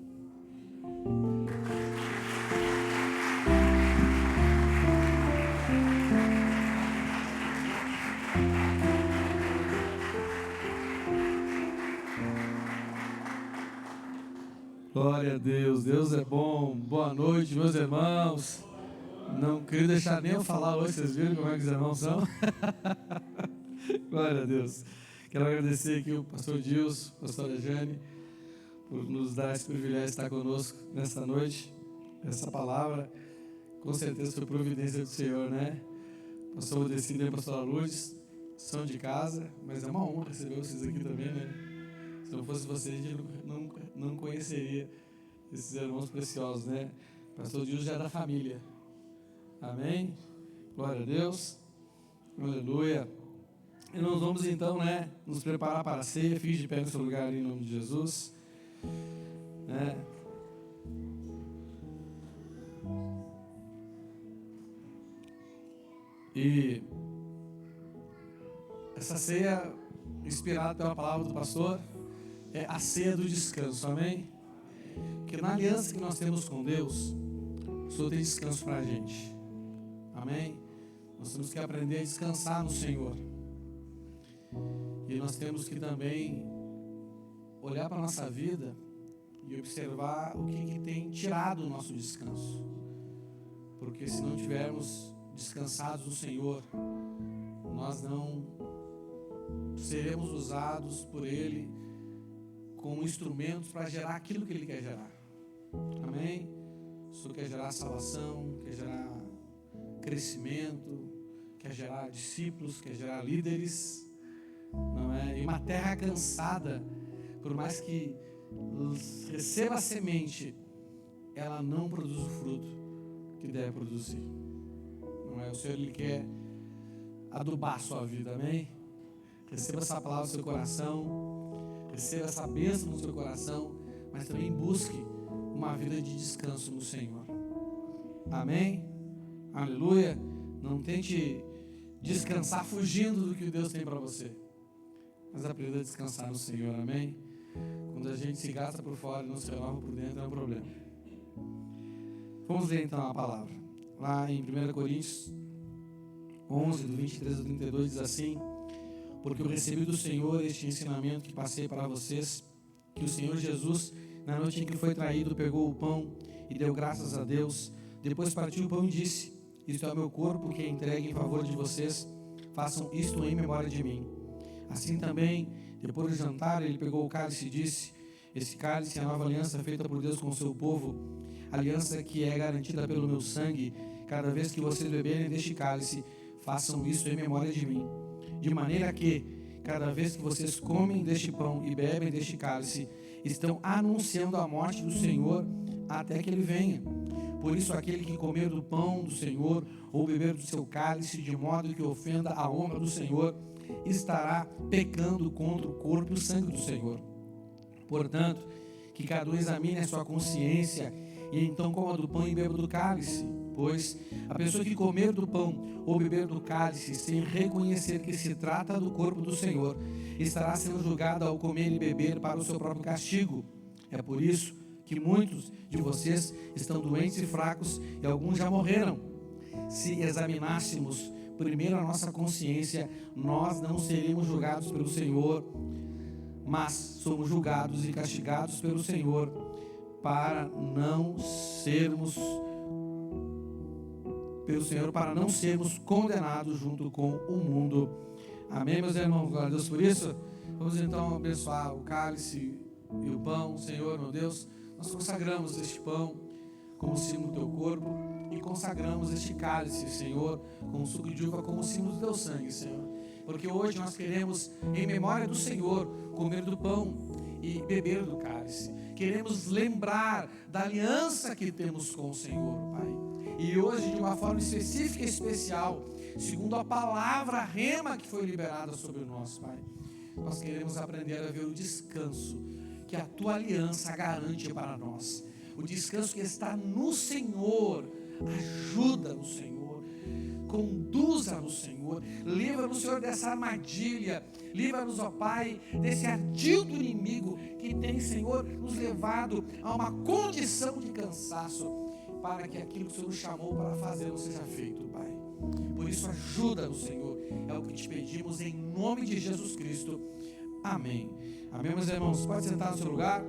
S4: Glória a Deus, Deus é bom. Boa noite, meus irmãos. Não queria deixar nem eu falar hoje, vocês viram como é que os irmãos são? Glória a Deus. Quero agradecer aqui o pastor Dilson, a pastora Jane, por nos dar esse privilégio de estar conosco nesta noite. Essa palavra, com certeza, foi providência do Senhor, né? Pastor Odecindo e a pastora Lourdes são de casa, mas é uma honra receber vocês aqui também, né? Se não fosse vocês, a gente não conheceria esses irmãos preciosos, né? Pastor Dilson já é da família. Amém? Glória a Deus. Aleluia. E nós vamos então, né, nos preparar para a ceia. Fique de pé no seu lugar em nome de Jesus. Né? E essa ceia, inspirada pela palavra do pastor, é a ceia do descanso, amém? Porque na aliança que nós temos com Deus, o Senhor tem descanso para a gente, amém? Nós temos que aprender a descansar no Senhor, e nós temos que também olhar para a nossa vida e observar o que tem tirado o nosso descanso, porque se não tivermos descansados no Senhor, nós não seremos usados por Ele como instrumentos para gerar aquilo que Ele quer gerar. Amém? O Senhor quer gerar salvação, quer gerar crescimento, quer gerar discípulos, quer gerar líderes, não é? E uma terra cansada, por mais que receba a semente, ela não produz o fruto que deve produzir. Não é? O Senhor, Ele quer adubar a sua vida, amém? Receba essa palavra no seu coração, receba essa bênção no seu coração, mas também busque uma vida de descanso no Senhor. Amém? Aleluia. Não tente descansar fugindo do que Deus tem para você, mas aprenda a descansar no Senhor. Amém? Quando a gente se gasta por fora e não se renova por dentro, é um problema. Vamos ler então a palavra. Lá em 1 Coríntios 11, do 23 ao 32, diz assim: porque eu recebi do Senhor este ensinamento que passei para vocês, que o Senhor Jesus, na noite em que foi traído, pegou o pão e deu graças a Deus, depois partiu o pão e disse: isto é o meu corpo que é entregue em favor de vocês, façam isto em memória de mim. Assim também, depois do jantar, ele pegou o cálice e disse: esse cálice é a nova aliança feita por Deus com o seu povo, aliança que é garantida pelo meu sangue. Cada vez que vocês beberem deste cálice, façam isso em memória de mim. De maneira que, cada vez que vocês comem deste pão e bebem deste cálice, estão anunciando a morte do Senhor até que Ele venha. Por isso, aquele que comer do pão do Senhor ou beber do seu cálice, de modo que ofenda a honra do Senhor, estará pecando contra o corpo e o sangue do Senhor. Portanto, que cada um examine a sua consciência, e então coma do pão e beba do cálice. Pois a pessoa que comer do pão ou beber do cálice sem reconhecer que se trata do corpo do Senhor, estará sendo julgada ao comer e beber para o seu próprio castigo. É por isso que muitos de vocês estão doentes e fracos, e alguns já morreram. Se examinássemos primeiro a nossa consciência, nós não seríamos julgados pelo Senhor, mas somos julgados e castigados pelo Senhor para não sermos condenados junto com o mundo. Amém, meus irmãos? Glória a Deus por isso. Vamos então abençoar o cálice e o pão. Senhor, meu Deus, nós consagramos este pão como símbolo do teu corpo e consagramos este cálice, Senhor, com o suco de uva como símbolo do teu sangue, Senhor. Porque hoje nós queremos, em memória do Senhor, comer do pão e beber do cálice. Queremos lembrar da aliança que temos com o Senhor, Pai. E hoje, de uma forma específica e especial, segundo a palavra rema que foi liberada sobre nós, Pai, nós queremos aprender a ver o descanso que a Tua aliança garante para nós. O descanso que está no Senhor. Ajuda-nos, Senhor. Conduza-nos, Senhor. Livra-nos, Senhor, dessa armadilha. Livra-nos, ó Pai, desse ardil do inimigo que tem, Senhor, nos levado a uma condição de cansaço, para que aquilo que o Senhor nos chamou para fazer não seja feito, Pai. Por isso, ajuda-nos, Senhor. É o que te pedimos em nome de Jesus Cristo. Amém. Amém, meus irmãos. Pode sentar no seu lugar.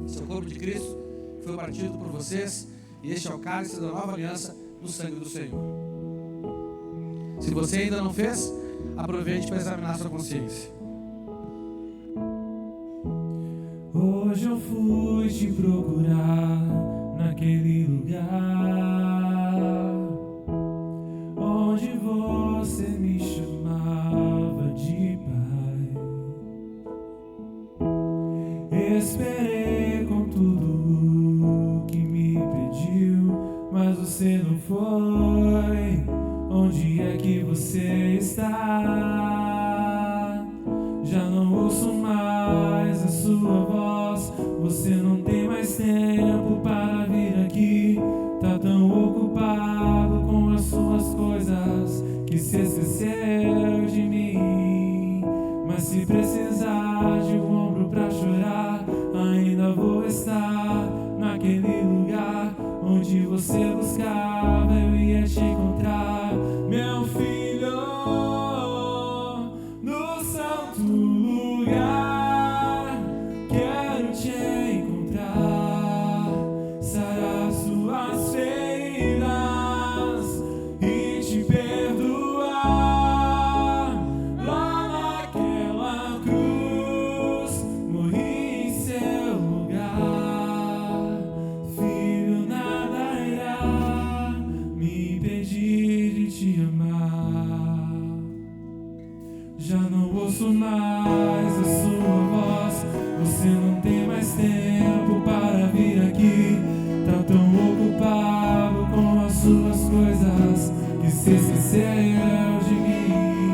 S4: Esse é o corpo de Cristo que foi partido por vocês. E este é o cálice da nova aliança no sangue do Senhor. Se você ainda não fez, aproveite para examinar sua consciência.
S3: Hoje eu fui te procurar naquele lugar onde você me chamava de pai. Esperei com tudo que me pediu, mas você não foi. Onde é que você está? Já não ouço mais a sua voz. Você não tem mais tempo para vir aqui. Tá tão ocupado com as suas coisas que se esqueceu de mim. Mas se precisar de um ombro pra chorar, ainda vou estar naquele lugar onde você buscava. Eu ia te encontrar, meu filho, no santo lugar. Quero te encontrar, sarar suas feridas e te perdoar. Lá naquela cruz, morri em seu lugar. Filho, nada irá me impedir de te amar. Já não ouço mais a sua voz. Você não tem mais tempo para vir aqui. Tá tão ocupado com as suas coisas que se esqueceu de mim.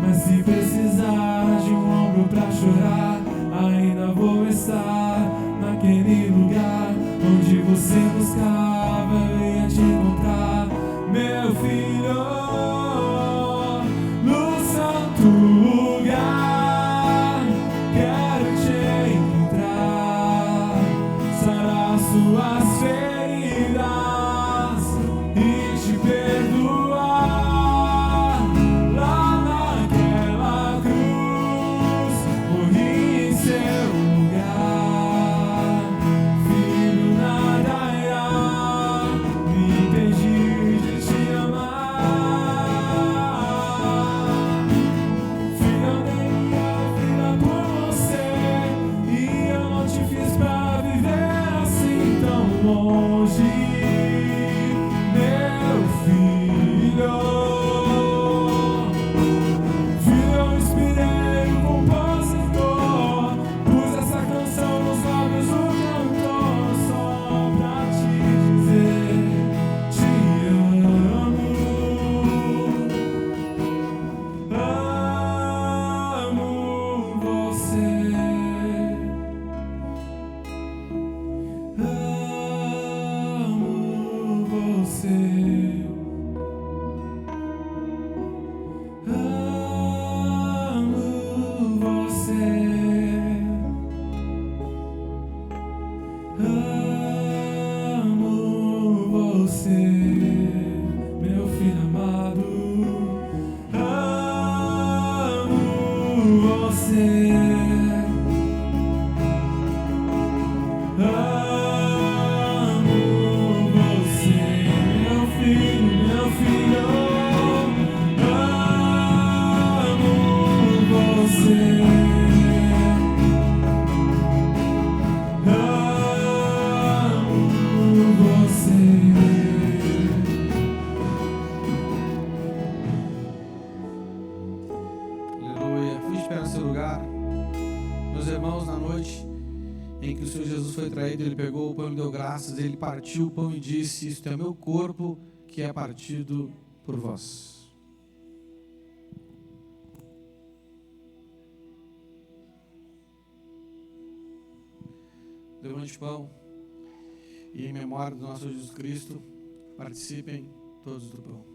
S3: Mas se precisar de um ombro pra chorar, ainda vou estar naquele lugar onde você buscava. Eu ia te encontrar, meu filho, no santo lugar. Quero te encontrar, sarar suas feridas e te perdoar. longe, meu filho. Filho, eu inspirei o compositor, pus essa canção nos lábios do cantor, só pra te dizer, te amo. Amo você. Amo você. Amo você. Amo você, meu filho amado. Amo você. Amo você, meu filho, meu filho. Amo você. Amo você.
S4: Aleluia. Fique de pé no seu lugar. Meus irmãos, na noite em que o Senhor Jesus foi traído, Ele pegou o pão e deu graças, Ele partiu o pão e disse: isto é meu corpo que é partido por vós. Levante o pão e, em memória do nosso Jesus Cristo, participem todos do pão.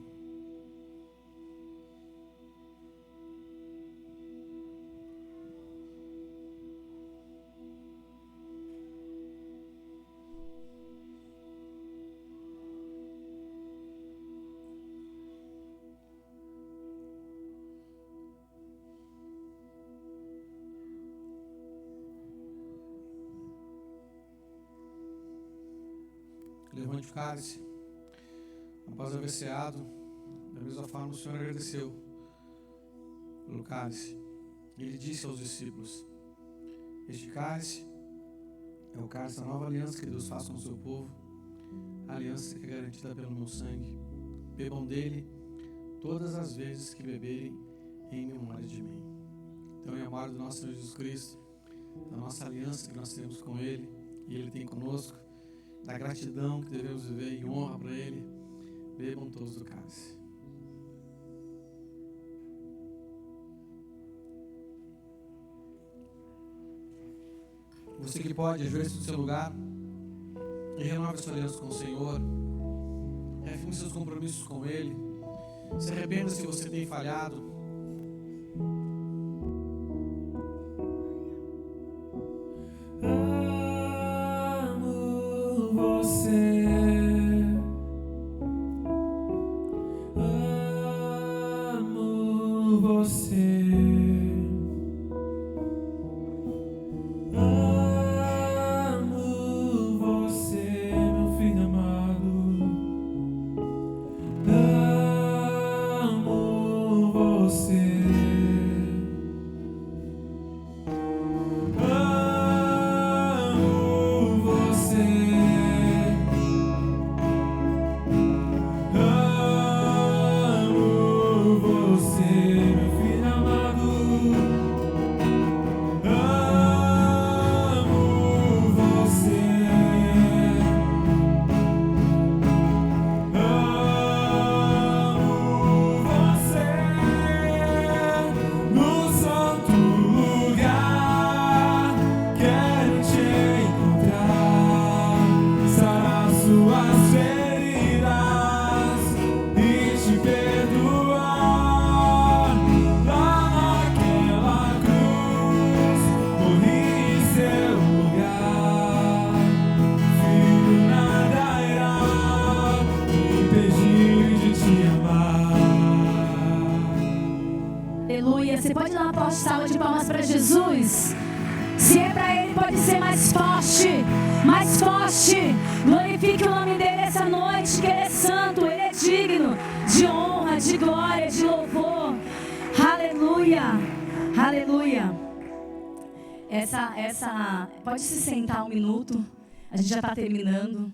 S4: Levante o cálice. Após haver ceado, da mesma forma o Senhor agradeceu pelo cálice. Ele disse aos discípulos: este cálice é o cálice da nova aliança que Deus faz com o seu povo, a aliança que é garantida pelo meu sangue. Bebam dele todas as vezes que beberem em memória de mim. Então, em memória do nosso Senhor Jesus Cristo, da nossa aliança que nós temos com Ele e Ele tem conosco, da gratidão que devemos viver em honra para Ele, bebam todos do cálice. Você que pode, ajoelhe-se no seu lugar e renove sua aliança com o Senhor. Reafirme seus compromissos com Ele. Se arrependa se você tem falhado.
S3: Amo você. Amo você. Amo você, meu filho amado. Amo você. Amo você. Amo você, meu filho amado. Amo você. Amo você. No santo lugar quero te encontrar, sarar suas feridas e te perdoar. Lá naquela cruz morri em seu lugar. Filho, nada irá me impedir de te amar.
S5: Aleluia. Você pode dar uma salva de palmas para Jesus? Se é para Ele, pode ser mais forte, mais forte. Glorifique o nome dEle essa noite, que Ele é santo, Ele é digno de honra, de glória, de louvor. Aleluia, aleluia. Pode se sentar um minuto, a gente já está terminando.